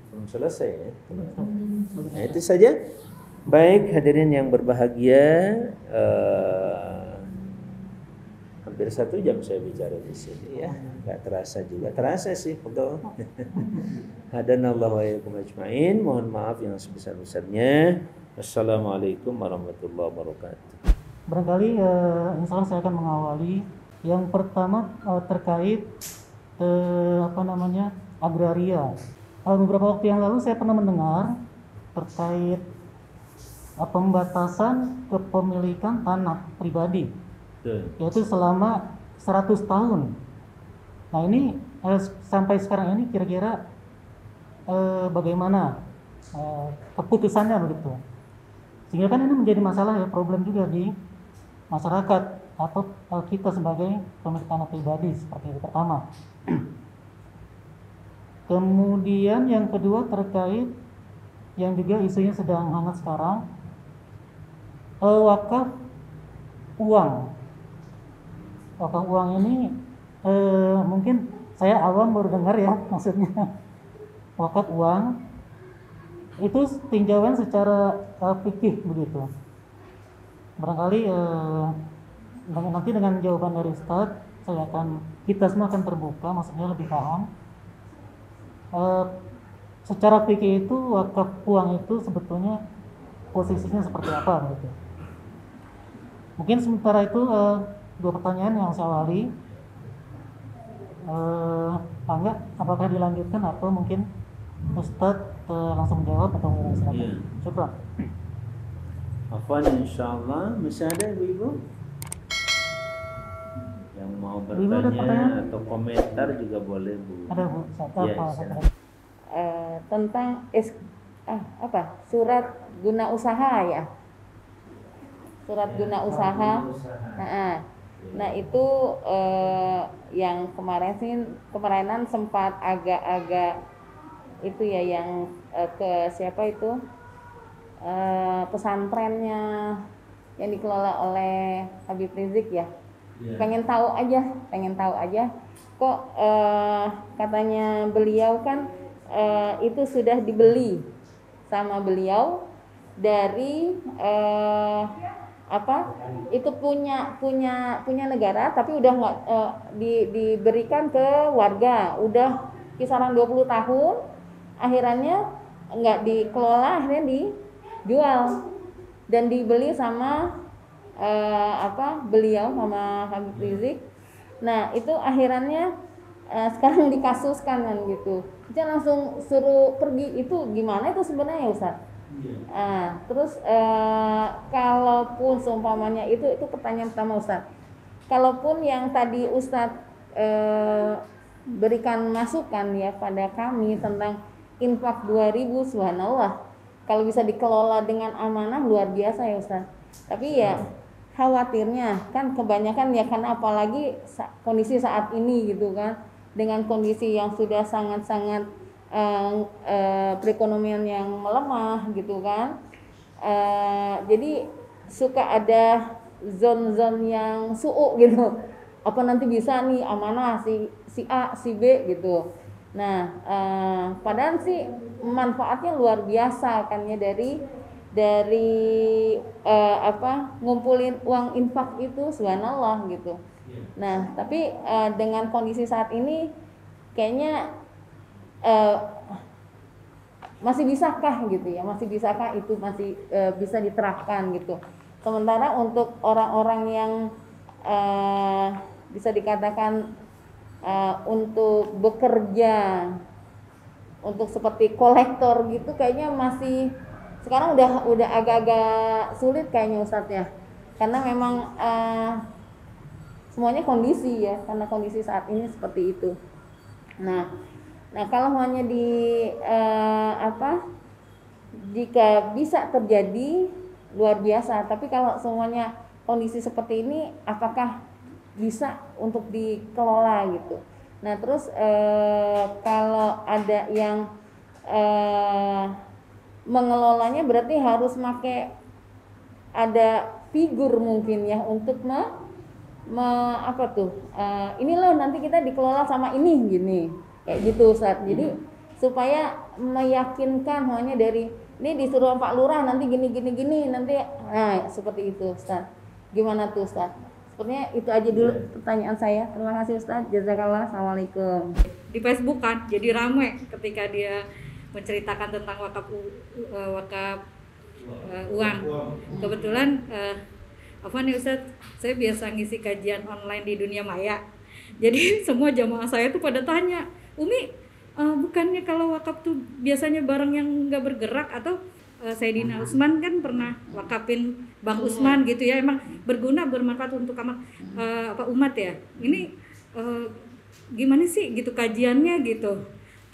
[SPEAKER 3] Belum selesai ya. Nah, itu saja. Baik hadirin yang berbahagia, hampir 1 jam saya bicara di sini ya. Gak terasa juga, terasa sih pegawai. Hadanallahu wa iyyakum ajmain. Mohon maaf yang sebesar-besarnya. Assalamualaikum warahmatullahi wabarakatuh.
[SPEAKER 4] Barangkali insya Allah saya akan mengawali. Yang pertama terkait agraria. Beberapa waktu yang lalu saya pernah mendengar terkait pembatasan kepemilikan tanah pribadi, yaitu selama 100 tahun. Nah ini sampai sekarang ini kira-kira bagaimana keputusannya begitu? Sehingga kan ini menjadi masalah ya, problem juga di masyarakat atau kita sebagai pemilik tanah pribadi, seperti itu pertama. Kemudian yang kedua terkait yang juga isunya sedang hangat sekarang, wakaf uang. Wakaf uang ini mungkin saya awam baru dengar ya maksudnya. Wakaf uang itu tinjauan secara fikih begitu. Barangkali nanti dengan jawaban dari Ustaz kita semua akan terbuka, maksudnya lebih paham. Secara fikih itu wakaf uang itu sebetulnya posisinya seperti apa begitu. Mungkin sementara itu 2 pertanyaan yang saya awali. Apakah dilanjutkan atau mungkin Ustaz langsung menjawab atau silakan.
[SPEAKER 3] Iya.
[SPEAKER 4] Syukran.
[SPEAKER 3] Afwan, insyaallah masih ada ibu-ibu yang mau
[SPEAKER 4] Ibu ada
[SPEAKER 3] bertanya
[SPEAKER 4] pertanyaan?
[SPEAKER 3] atau komentar juga boleh Bu.
[SPEAKER 4] Ada Bu, satu
[SPEAKER 3] Iya,
[SPEAKER 4] apa?
[SPEAKER 3] silakan.
[SPEAKER 5] Tentang surat guna usaha ya, surat guna usaha. Nah itu yang kemarinan sempat agak-agak itu ya, yang ke siapa itu pesantrennya yang dikelola oleh Habib Rizik ya. Pengen tahu aja kok katanya beliau kan itu sudah dibeli sama beliau dari itu punya negara, tapi udah nggak diberikan ke warga, udah kisaran 20 tahun, akhirnya nggak dikelola, akhirnya dijual dan dibeli sama beliau sama Habib Rizik. Nah itu akhirannya sekarang dikasuskan kan gitu, jangan langsung suruh pergi. Itu gimana itu sebenarnya Ustaz? Terus kalaupun seumpamanya itu pertanyaan pertama Ustaz, kalaupun yang tadi Ustaz berikan masukan ya pada kami tentang infak 2000, subhanallah, kalau bisa dikelola dengan amanah luar biasa ya Ustaz. Tapi ya khawatirnya kan kebanyakan ya, karena apalagi kondisi saat ini gitu kan, dengan kondisi yang sudah sangat-sangat perekonomian yang melemah gitu kan, jadi suka ada zon-zon yang su'u gitu, apa nanti bisa nih amanah si A si B gitu. Nah padahal sih manfaatnya luar biasa kan ya, dari ngumpulin uang infak itu, subhanallah gitu. Nah tapi dengan kondisi saat ini kayaknya masih bisakah gitu ya, masih bisakah itu masih bisa diterapkan gitu. Sementara untuk orang-orang yang bisa dikatakan untuk bekerja untuk seperti kolektor gitu, kayaknya masih sekarang udah agak-agak sulit kayaknya Ustadz ya, karena memang semuanya kondisi ya, karena kondisi saat ini seperti itu. Nah kalau hanya jika bisa terjadi luar biasa, tapi kalau semuanya kondisi seperti ini, apakah bisa untuk dikelola gitu? Nah terus kalau ada yang mengelolanya berarti harus pakai ada figur mungkin ya, untuk ini loh nanti kita dikelola sama ini gini, kayak gitu Ustaz. Jadi supaya meyakinkan hanya dari ini disuruh Pak Lurah nanti gini nanti, nah seperti itu Ustaz. Gimana tuh Ustaz? Sepertinya itu aja dulu pertanyaan saya. Terima kasih Ustaz. Jazakallah. Assalamualaikum.
[SPEAKER 1] Di Facebook kan jadi ramai ketika dia menceritakan tentang wakaf uang. Kebetulan apa nih Ustaz, saya biasa ngisi kajian online di dunia maya. Jadi semua jamaah saya tuh pada tanya, Umi, bukannya kalau wakaf tuh biasanya barang yang nggak bergerak, atau Sayyidina Utsman kan pernah wakafin Bang Utsman gitu ya, emang berguna bermanfaat untuk umat ya. Ini gimana sih gitu kajiannya gitu.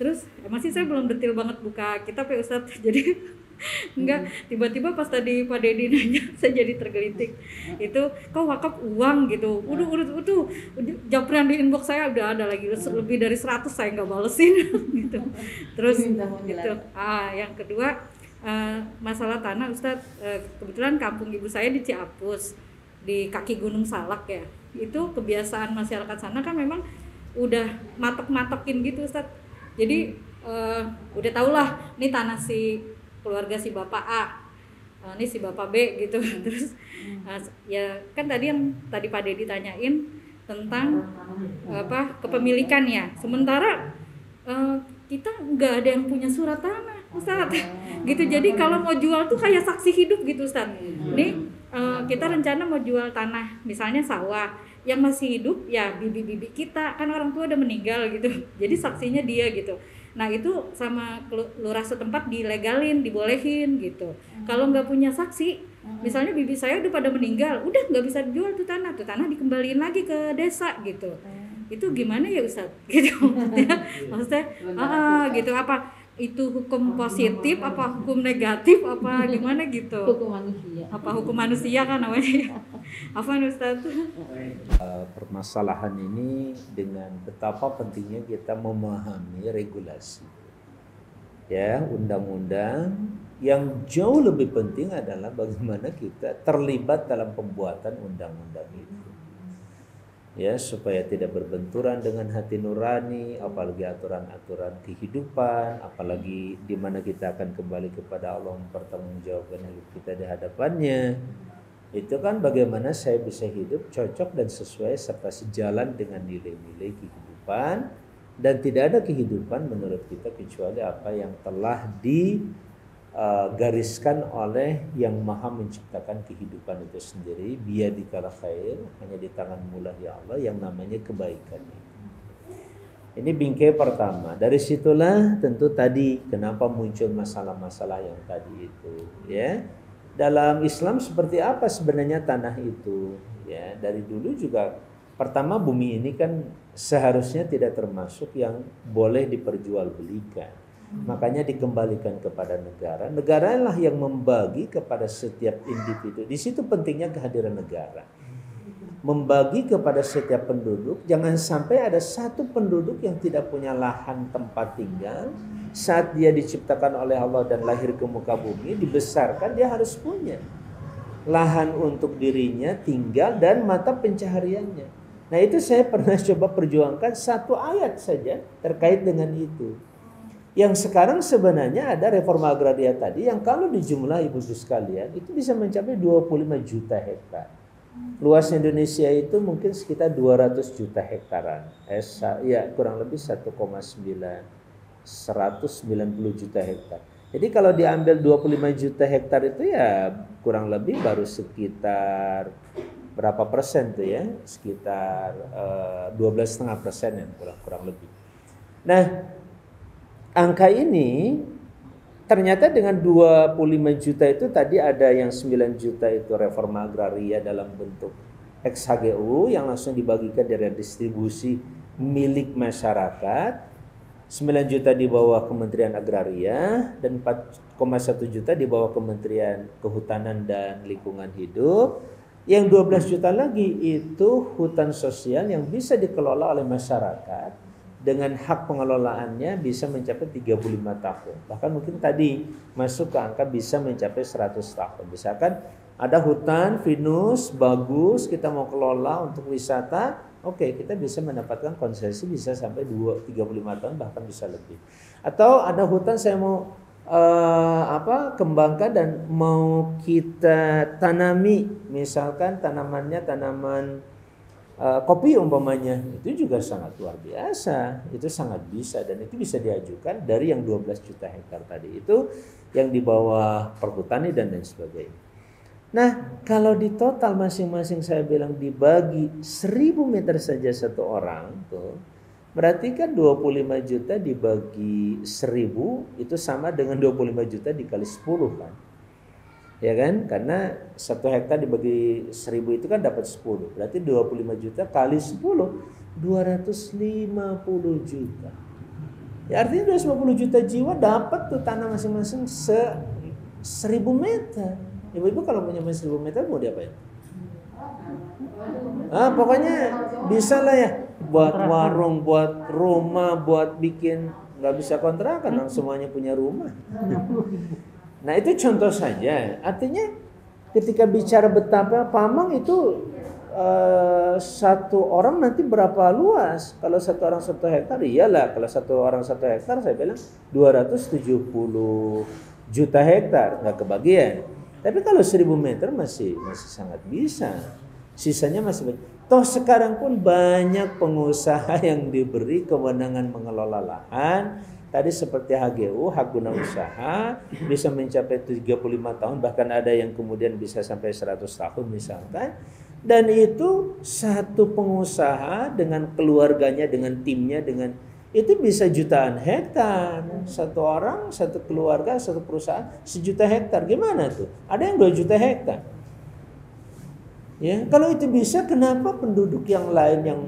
[SPEAKER 1] Terus masih saya belum detail banget buka kitab ya Ustadz, jadi enggak, tiba-tiba pas tadi Pak Dedi nanya saya jadi tergelitik. Itu kok wakaf uang gitu. Udah jawaban di inbox saya udah ada lagi lebih dari 100 saya nggak balesin gitu. Terus gitu. Yang kedua masalah tanah Ustadz, kebetulan kampung ibu saya di Ciapus, di kaki Gunung Salak ya. Itu kebiasaan masyarakat sana kan memang udah matok-matokin gitu Ustadz. Jadi udah tau lah, ini tanah si keluarga si bapak A, ini si bapak B gitu. Terus ya kan tadi Pak Dedi tanyain tentang kepemilikan ya. Sementara kita nggak ada yang punya surat tanah Ustaz gitu. Jadi kalau mau jual tuh kayak saksi hidup gitu Ustaz. Nih kita rencana mau jual tanah misalnya sawah, yang masih hidup ya bibi-bibi kita, kan orang tua udah meninggal gitu, jadi saksinya dia gitu. Nah itu sama lurah setempat dilegalin, dibolehin gitu. Kalau nggak punya saksi, misalnya bibi saya udah pada meninggal, udah nggak bisa dijual tuh tanah dikembaliin lagi ke desa gitu. Itu gimana ya Ustadz? Gitu maksudnya, gitu apa? Itu hukum positif apa hukum negatif apa gimana gitu?
[SPEAKER 5] Hukum manusia.
[SPEAKER 1] Apa hukum manusia kan namanya? Apa Ustaz?
[SPEAKER 3] Permasalahan ini dengan betapa pentingnya kita memahami regulasi. Ya, undang-undang yang jauh lebih penting adalah bagaimana kita terlibat dalam pembuatan undang-undang itu. Ya, supaya tidak berbenturan dengan hati nurani, apalagi aturan-aturan kehidupan, apalagi di mana kita akan kembali kepada Allah mempertanggungjawabkan hidup kita di hadapannya. Itu kan bagaimana saya bisa hidup cocok dan sesuai serta sejalan dengan nilai-nilai kehidupan, dan tidak ada kehidupan menurut kita kecuali apa yang telah digariskan oleh yang maha menciptakan kehidupan itu sendiri. Biyadikal khair, hanya di tangan mula ya Allah yang namanya kebaikan itu. Ini bingkai pertama. Dari situlah tentu tadi kenapa muncul masalah-masalah yang tadi itu, ya. Dalam Islam seperti apa sebenarnya tanah itu? Ya, dari dulu juga pertama bumi ini kan seharusnya tidak termasuk yang boleh diperjualbelikan. Makanya dikembalikan kepada negara. Negara lah yang membagi kepada setiap individu. Di situ pentingnya kehadiran negara. Membagi kepada setiap penduduk. Jangan sampai ada satu penduduk yang tidak punya lahan tempat tinggal. Saat dia diciptakan oleh Allah dan lahir ke muka bumi, dibesarkan, dia harus punya lahan untuk dirinya tinggal dan mata pencahariannya. Nah itu saya pernah coba perjuangkan satu ayat saja terkait dengan itu. Yang sekarang sebenarnya ada reforma agraria tadi yang kalau dijumlah ibu sekalian itu bisa mencapai 25 juta hektar. Luas Indonesia itu mungkin sekitar 200 juta hektaran. Ya kurang lebih 190 juta hektar. Jadi kalau diambil 25 juta hektar itu ya kurang lebih baru sekitar berapa persen tuh ya? Sekitar 12,5% ya kurang lebih. Nah, angka ini ternyata dengan 25 juta itu tadi ada yang 9 juta itu reforma agraria dalam bentuk XHGU yang langsung dibagikan dari distribusi milik masyarakat. 9 juta di bawah Kementerian Agraria dan 4,1 juta di bawah Kementerian Kehutanan dan Lingkungan Hidup. Yang 12 juta lagi itu hutan sosial yang bisa dikelola oleh masyarakat dengan hak pengelolaannya bisa mencapai 35 tahun. Bahkan mungkin tadi masuk ke angka bisa mencapai 100 tahun. Misalkan ada hutan pinus bagus kita mau kelola untuk wisata, oke, kita bisa mendapatkan konsesi bisa sampai 35 tahun bahkan bisa lebih. Atau ada hutan saya mau kembangkan dan mau kita tanami, misalkan tanamannya tanaman kopi umpamanya, itu juga sangat luar biasa, itu sangat bisa dan itu bisa diajukan dari yang 12 juta hektar tadi itu yang di bawah perhutani dan lain sebagainya. Nah, kalau di total masing-masing saya bilang dibagi 1000 meter saja satu orang tuh, berarti kan 25 juta dibagi 1000 itu sama dengan 25 juta dikali 10 kan. Ya kan? Karena 1 hektar dibagi 1000 itu kan dapat 10. Berarti 25 juta kali 10 250 juta. Ya artinya 250 juta jiwa dapat tuh tanah masing-masing 1000 meter. Ibu-ibu kalau punya 1000 meter mau diapain? Pokoknya bisa lah ya. Buat warung, buat rumah, buat bikin, nggak bisa kontrakan, semuanya punya rumah. Nah itu contoh saja. Artinya ketika bicara betapa Pamang itu satu orang nanti berapa luas? Kalau satu orang 1 hektar, iyalah. Kalau satu orang 1 hektar saya bilang 270 juta hektar, nggak kebagian. Tapi kalau 1000 meter masih sangat bisa. Sisanya masih banyak. Toh sekarang pun banyak pengusaha yang diberi kewenangan mengelola lahan. Tadi seperti HGU, hak guna usaha, bisa mencapai 35 tahun. Bahkan ada yang kemudian bisa sampai 100 tahun misalkan. Dan itu satu pengusaha dengan keluarganya, dengan timnya, dengan itu bisa jutaan hektar. Satu orang, satu keluarga, satu perusahaan 1.000.000 hektar. Gimana tuh? Ada yang 2 juta hektar. Ya, kalau itu bisa, kenapa penduduk yang lain yang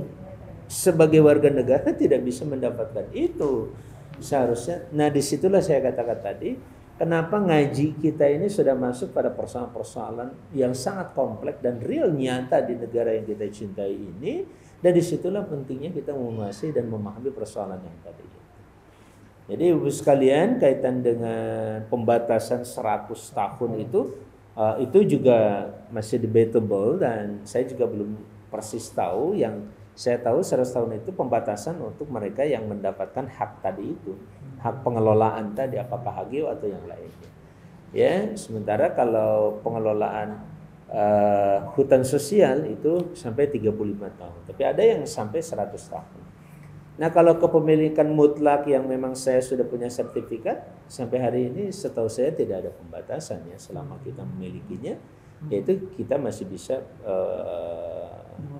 [SPEAKER 3] sebagai warga negara tidak bisa mendapatkan itu? Seharusnya. Nah, disitulah saya katakan tadi, kenapa ngaji kita ini sudah masuk pada persoalan-persoalan yang sangat kompleks dan real nyata di negara yang kita cintai ini. Dan disitulah pentingnya kita menguasai dan memahami persoalan yang tadi. Jadi Ibu sekalian, kaitan dengan pembatasan 100 tahun itu juga masih debatable, dan saya juga belum persis tahu. Yang saya tahu 100 tahun itu pembatasan untuk mereka yang mendapatkan hak tadi itu, hak pengelolaan tadi, apakah HGU atau yang lainnya. Ya, sementara kalau pengelolaan hutan sosial itu sampai 35 tahun, tapi ada yang sampai 100 tahun. Nah, kalau kepemilikan mutlak yang memang saya sudah punya sertifikat, sampai hari ini setahu saya tidak ada pembatasannya selama kita memilikinya, yaitu kita masih bisa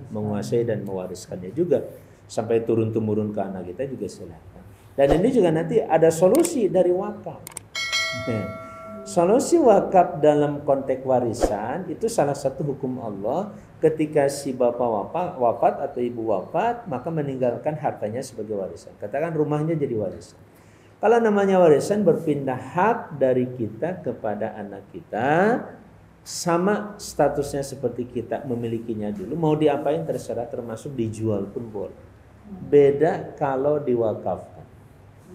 [SPEAKER 3] menguasai dan mewariskannya juga sampai turun-temurun ke anak kita juga silakan. Dan ini juga nanti ada solusi dari wakaf. Solusi wakaf dalam konteks warisan itu salah satu hukum Allah. Ketika si bapak wafat atau ibu wafat, maka meninggalkan hartanya sebagai warisan. Katakan rumahnya jadi warisan. Kalau namanya warisan, berpindah hak dari kita kepada anak kita, sama statusnya seperti kita memilikinya dulu. Mau diapain terserah, termasuk dijual pun boleh. Beda kalau diwakafkan.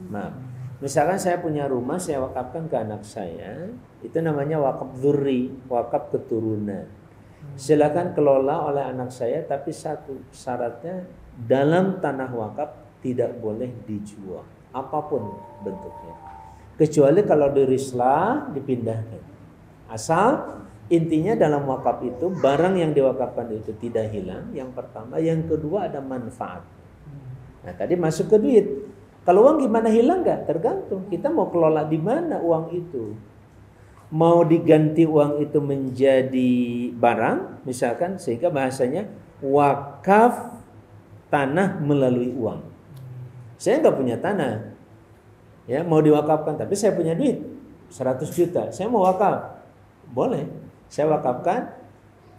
[SPEAKER 3] Nah, misalkan saya punya rumah, saya wakafkan ke anak saya, itu namanya wakaf dzurri, wakaf keturunan. Silakan kelola oleh anak saya, tapi satu syaratnya, dalam tanah wakaf tidak boleh dijual, apapun bentuknya. Kecuali kalau dirislah, dipindahkan. Asal intinya dalam wakaf itu, barang yang diwakafkan itu tidak hilang, yang pertama. Yang kedua, ada manfaat. Nah, tadi masuk ke duit. Kalau uang gimana, hilang nggak? Tergantung kita mau kelola di mana uang itu. Mau diganti uang itu menjadi barang, misalkan, sehingga bahasanya wakaf tanah melalui uang. Saya nggak punya tanah, ya mau diwakafkan, tapi saya punya duit 100 juta, saya mau wakaf, boleh. Saya wakafkan.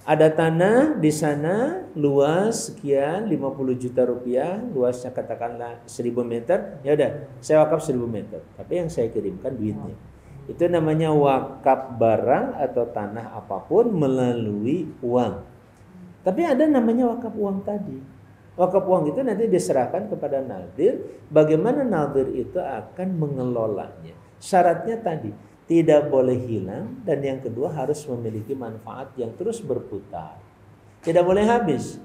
[SPEAKER 3] Ada tanah di sana luas sekian 50 juta rupiah, luasnya katakanlah 1000 meter, ya udah saya wakaf 1000 meter. Tapi yang saya kirimkan duitnya. Itu namanya wakaf barang atau tanah apapun melalui uang. Tapi ada namanya wakaf uang tadi. Wakaf uang itu nanti diserahkan kepada nadir. Bagaimana nadir itu akan mengelolanya. Syaratnya tadi, tidak boleh hilang, dan yang kedua harus memiliki manfaat yang terus berputar. Tidak boleh habis.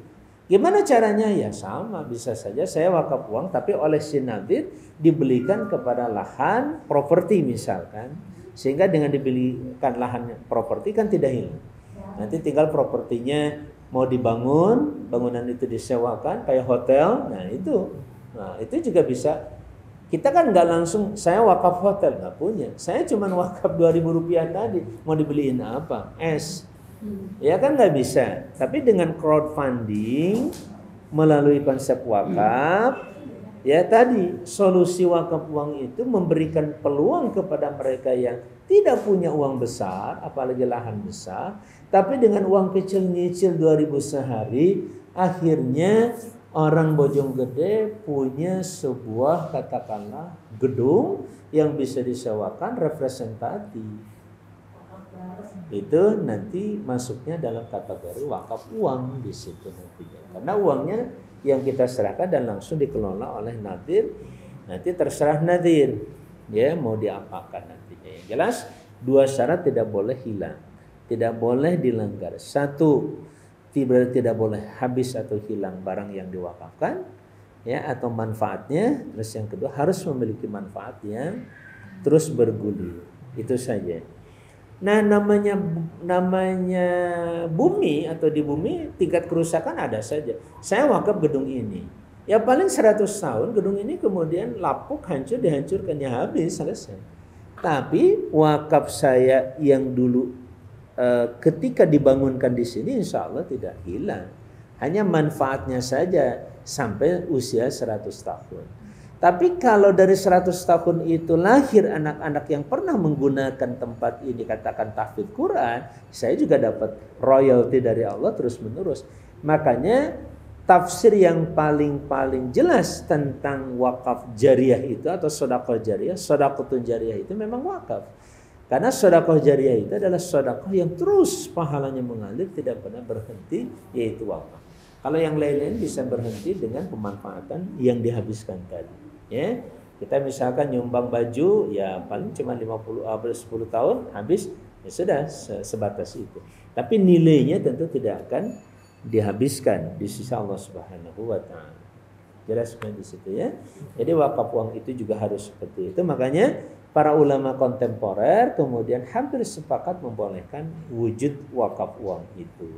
[SPEAKER 3] Gimana caranya? Ya sama, bisa saja saya wakaf uang tapi oleh si nadir dibelikan kepada lahan properti misalkan, sehingga dengan dibelikan lahan properti kan tidak hilang. Nanti tinggal propertinya mau dibangun, bangunan itu disewakan kayak hotel. Nah itu juga bisa. Kita kan nggak langsung saya wakaf hotel, nggak punya. Saya cuma wakaf 2.000 rupiah tadi, mau dibeliin apa? Es, ya kan nggak bisa. Tapi dengan crowdfunding melalui konsep wakaf, ya tadi solusi wakaf uang itu memberikan peluang kepada mereka yang tidak punya uang besar, apalagi lahan besar, tapi dengan uang kecil nyicil 2.000 sehari, akhirnya orang Bojonggede punya sebuah katakanlah gedung yang bisa disewakan representatif. Itu nanti masuknya dalam kategori wakaf uang di situ nantinya. Karena uangnya yang kita serahkan dan langsung dikelola oleh nadir. Nanti terserah nadir, ya mau diapakan nantinya. Yang jelas 2 syarat tidak boleh hilang, tidak boleh dilanggar. 1, tidak boleh habis atau hilang barang yang diwakafkan, ya, atau manfaatnya. Terus yang kedua harus memiliki manfaat yang terus bergulir. Itu saja. Nah, namanya bumi atau di bumi tingkat kerusakan ada saja. Saya wakaf gedung ini, ya paling 100 tahun gedung ini kemudian lapuk, hancur, dihancurkan, ya habis, selesai. Tapi wakaf saya yang dulu ketika dibangunkan di sini insya Allah tidak hilang. Hanya manfaatnya saja sampai usia 100 tahun. Tapi kalau dari 100 tahun itu lahir anak-anak yang pernah menggunakan tempat ini, katakan tahfidz Quran, saya juga dapat royalti dari Allah terus menerus. Makanya tafsir yang paling jelas tentang wakaf jariah itu atau sedekah jariah, sedekah jariah itu memang wakaf. Karena sedekah jariah itu adalah sedekah yang terus pahalanya mengalir, tidak pernah berhenti, yaitu wakaf. Kalau yang lain-lain bisa berhenti dengan pemanfaatan yang dihabiskan tadi. Ya, kita misalkan nyumbang baju, ya paling cuma 10 tahun habis, ya sudah sebatas itu. Tapi nilainya tentu tidak akan dihabiskan di sisi Allah Subhanahu wa taala. Jelas kan di situ ya. Jadi wakaf uang itu juga harus seperti itu. Makanya para ulama kontemporer kemudian hampir sepakat membolehkan wujud wakaf uang itu.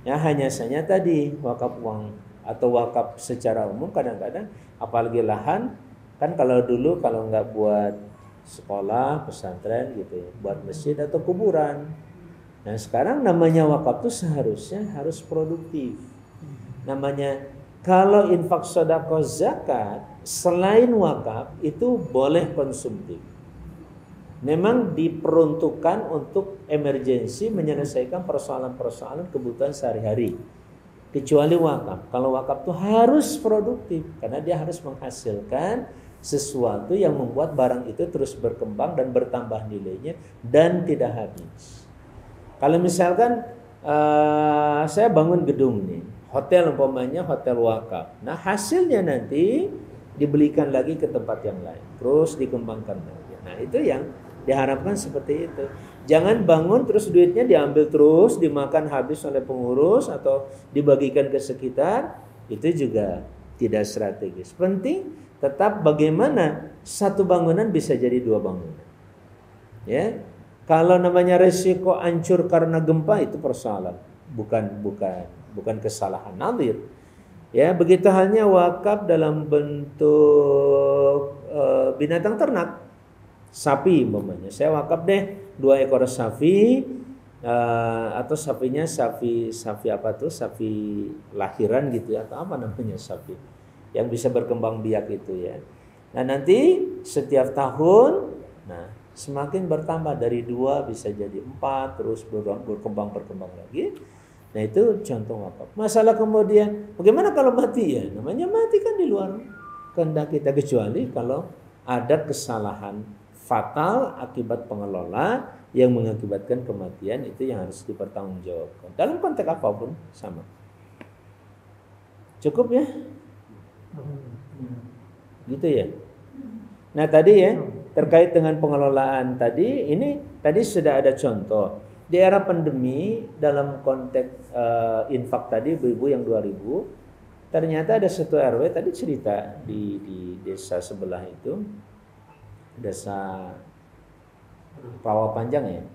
[SPEAKER 3] Ya, hanya saja tadi wakaf uang atau wakaf secara umum kadang-kadang apalagi lahan kan, kalau dulu kalau nggak buat sekolah, pesantren gitu ya, buat masjid atau kuburan. Nah sekarang namanya wakaf itu seharusnya harus produktif. Namanya kalau infak sedekah zakat selain wakaf itu boleh konsumtif. Memang diperuntukkan untuk emergensi menyelesaikan persoalan-persoalan kebutuhan sehari-hari. Kecuali wakaf. Kalau wakaf itu harus produktif karena dia harus menghasilkan sesuatu yang membuat barang itu terus berkembang dan bertambah nilainya dan tidak habis. Kalau misalkan saya bangun gedung nih, hotel umpamanya hotel wakaf. Nah hasilnya nanti dibelikan lagi ke tempat yang lain, terus dikembangkan lagi. Nah itu yang diharapkan seperti itu. Jangan bangun terus duitnya diambil terus, dimakan habis oleh pengurus atau dibagikan ke sekitar. Itu juga tidak strategis. Penting tetap bagaimana satu bangunan bisa jadi dua bangunan. Ya. Kalau namanya resiko hancur karena gempa itu persoalan, bukan kesalahan nadir. Ya, begitu halnya wakaf dalam bentuk binatang ternak. Sapi umpamanya, saya wakaf deh 2 ekor sapi, atau sapinya sapi apa tuh, sapi lahiran gitu ya, atau apa namanya sapi yang bisa berkembang biak itu ya. Nah nanti setiap tahun, nah semakin bertambah dari 2 bisa jadi 4, terus berkembang lagi. Nah itu contoh wakaf. Masalah kemudian bagaimana kalau mati ya? Namanya mati kan di luar kehendak kita, kecuali kalau ada kesalahan fatal akibat pengelola yang mengakibatkan kematian, itu yang harus dipertanggungjawabkan dalam konteks apapun sama. Cukup ya? Gitu ya. Nah tadi ya terkait dengan pengelolaan tadi, ini tadi sudah ada contoh di era pandemi dalam konteks infak tadi ibu-ibu yang 2000, ternyata ada satu RW tadi cerita di desa sebelah itu, desa Rawa Panjang ya?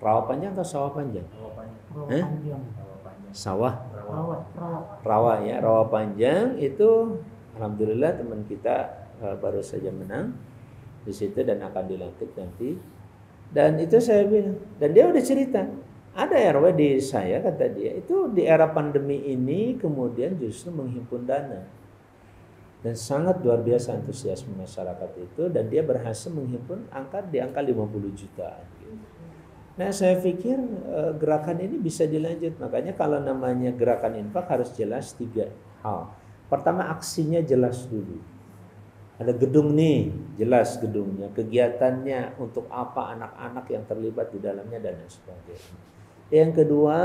[SPEAKER 3] Rawa Panjang atau Sawah Panjang? Sawah. Rawa ya, Rawa Panjang itu alhamdulillah teman kita baru saja menang di situ dan akan dilantik nanti. Dan itu saya bilang, dan dia udah cerita, ada RW di saya kata dia itu di era pandemi ini kemudian justru menghimpun dana. Dan sangat luar biasa antusiasme masyarakat itu, dan dia berhasil menghimpun di angka 50 juta. Nah saya pikir gerakan ini bisa dilanjut. Makanya kalau namanya gerakan infak harus jelas 3 hal. Pertama, aksinya jelas dulu. Ada gedung nih, jelas gedungnya, kegiatannya untuk apa, anak-anak yang terlibat di dalamnya dan lain sebagainya. Yang kedua,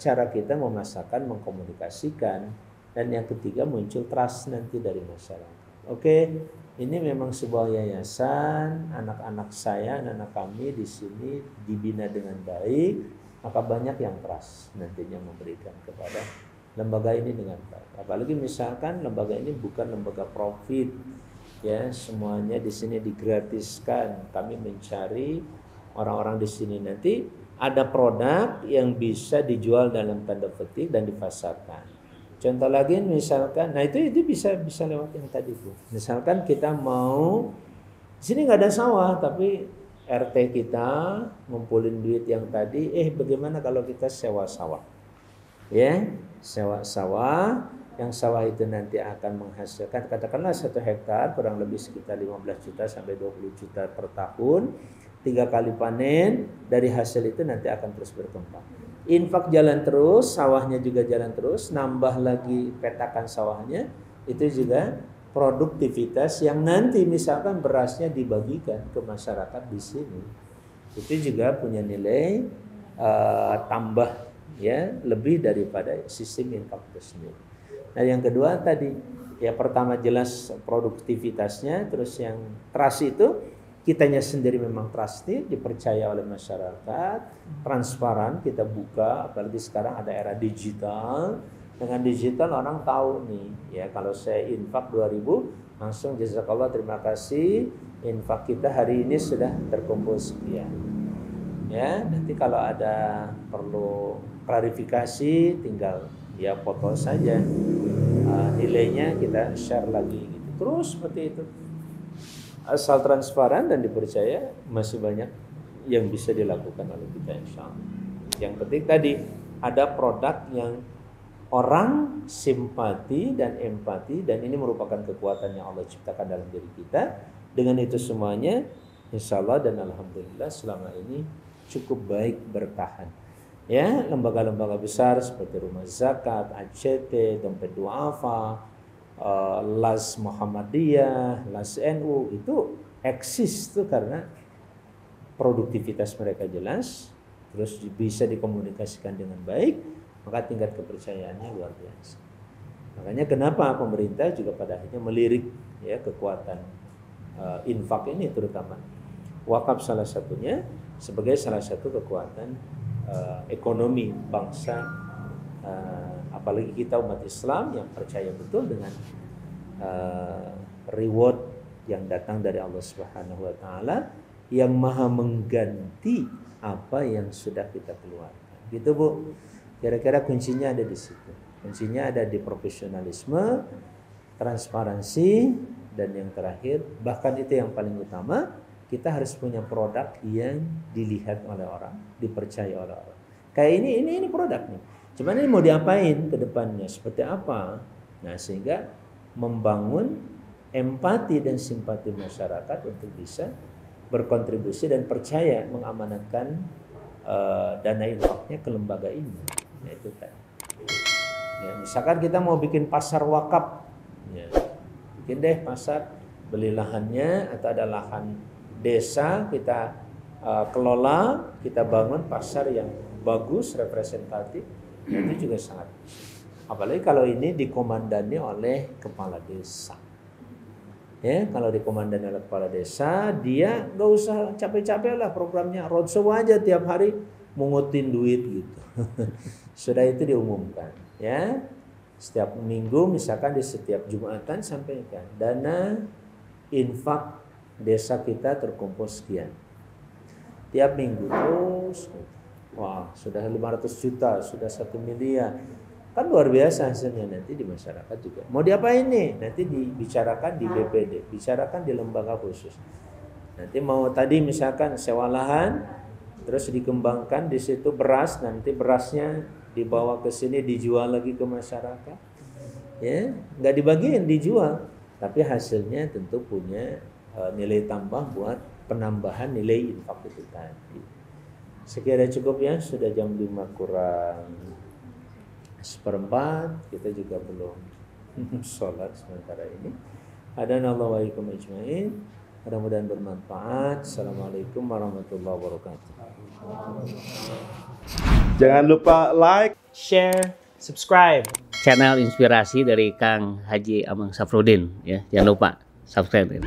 [SPEAKER 3] cara kita memasarkan, mengkomunikasikan. Dan yang ketiga, muncul trust nanti dari masyarakat. Oke, ini memang sebuah yayasan, anak-anak saya, anak-anak kami di sini dibina dengan baik, maka banyak yang trust nantinya memberikan kepada lembaga ini dengan baik. Apalagi misalkan lembaga ini bukan lembaga profit, ya semuanya di sini digratiskan. Kami mencari orang-orang di sini nanti ada produk yang bisa dijual dalam tanda petik dan dipasarkan. Contoh lagi misalkan, nah itu bisa lewat yang tadi tuh. Misalkan kita mau di sini nggak ada sawah, tapi RT kita ngumpulin duit yang tadi, bagaimana kalau kita sewa sawah? Ya, sewa sawah, yang sawah itu nanti akan menghasilkan katakanlah 1 hektar kurang lebih sekitar 15 juta sampai 20 juta per tahun, 3 kali panen, dari hasil itu nanti akan terus berkembang. Infak jalan terus, sawahnya juga jalan terus, nambah lagi petakan sawahnya, itu juga produktivitas yang nanti misalkan berasnya dibagikan ke masyarakat di sini, itu juga punya nilai tambah ya, lebih daripada sistem infak itu sendiri. Nah yang kedua tadi ya, pertama jelas produktivitasnya, terus yang trust itu kitanya sendiri memang trusted, dipercaya oleh masyarakat, transparan, kita buka, apalagi sekarang ada era digital. Dengan digital orang tahu nih ya, kalau saya infak 2.000 langsung jazakallah terima kasih, infak kita hari ini sudah terkumpul sekian. Ya, nanti kalau ada perlu klarifikasi tinggal ya foto saja, nilainya kita share lagi gitu. Terus seperti itu. Asal transparan dan dipercaya, masih banyak yang bisa dilakukan oleh kita insyaallah. Yang penting tadi ada produk yang orang simpati dan empati, dan ini merupakan kekuatan yang Allah ciptakan dalam diri kita. Dengan itu semuanya insyaallah dan alhamdulillah selama ini cukup baik bertahan. Ya, lembaga-lembaga besar seperti Rumah Zakat, ACT, Dompet Duafa, LAS Muhammadiyah, LAS NU itu eksis tuh karena produktivitas mereka jelas, terus bisa dikomunikasikan dengan baik, maka tingkat kepercayaannya luar biasa. Makanya kenapa pemerintah juga pada akhirnya melirik ya kekuatan infak ini, terutama wakaf salah satunya sebagai salah satu kekuatan ekonomi bangsa, apalagi kita umat Islam yang percaya betul dengan reward yang datang dari Allah Subhanahu wa taala yang maha mengganti apa yang sudah kita keluarkan. Gitu Bu. Kira-kira kuncinya ada di situ. Kuncinya ada di profesionalisme, transparansi, dan yang terakhir, bahkan itu yang paling utama, kita harus punya produk yang dilihat oleh orang, dipercaya oleh orang. Kayak ini produk nih. Cuman ini mau diapain ke depannya, seperti apa? Nah, sehingga membangun empati dan simpati masyarakat untuk bisa berkontribusi dan percaya mengamanatkan dana infaknya ke lembaga ini. Nah, itu kan. Ya, misalkan kita mau bikin pasar wakaf, ya, bikin deh pasar, beli lahannya atau ada lahan desa kita kelola, kita bangun pasar yang bagus, representatif, itu juga sangat. Apalagi kalau ini dikomandani oleh kepala desa. Ya, kalau dikomandani oleh kepala desa, dia nggak usah capek-capek lah programnya, roadshow aja tiap hari mungutin duit gitu. Sudah itu diumumkan, ya. Setiap minggu misalkan di setiap Jumatan sampaikan dana infak desa kita terkumpul sekian. Tiap minggu terus, wah sudah 500 juta, sudah 1 miliar. Kan luar biasa hasilnya nanti di masyarakat juga. Mau diapain nih? Nanti dibicarakan di BPD, bicarakan di lembaga khusus. Nanti mau tadi misalkan sewa lahan, terus dikembangkan di situ beras, nanti berasnya dibawa ke sini dijual lagi ke masyarakat. Ya, nggak dibagiin, dijual. Tapi hasilnya tentu punya nilai tambah buat penambahan nilai infak itu tadi. Sekiranya cukup ya, sudah jam 5 kurang 1/4, kita juga belum sholat sementara ini. Hadanallahu wa iyyakum ajmain. Mudah-mudahan bermanfaat. Assalamualaikum warahmatullahi wabarakatuh.
[SPEAKER 6] Jangan lupa like,
[SPEAKER 7] share, subscribe
[SPEAKER 2] Channel inspirasi dari Kang Haji Amang Safruddin ya. Jangan lupa subscribe.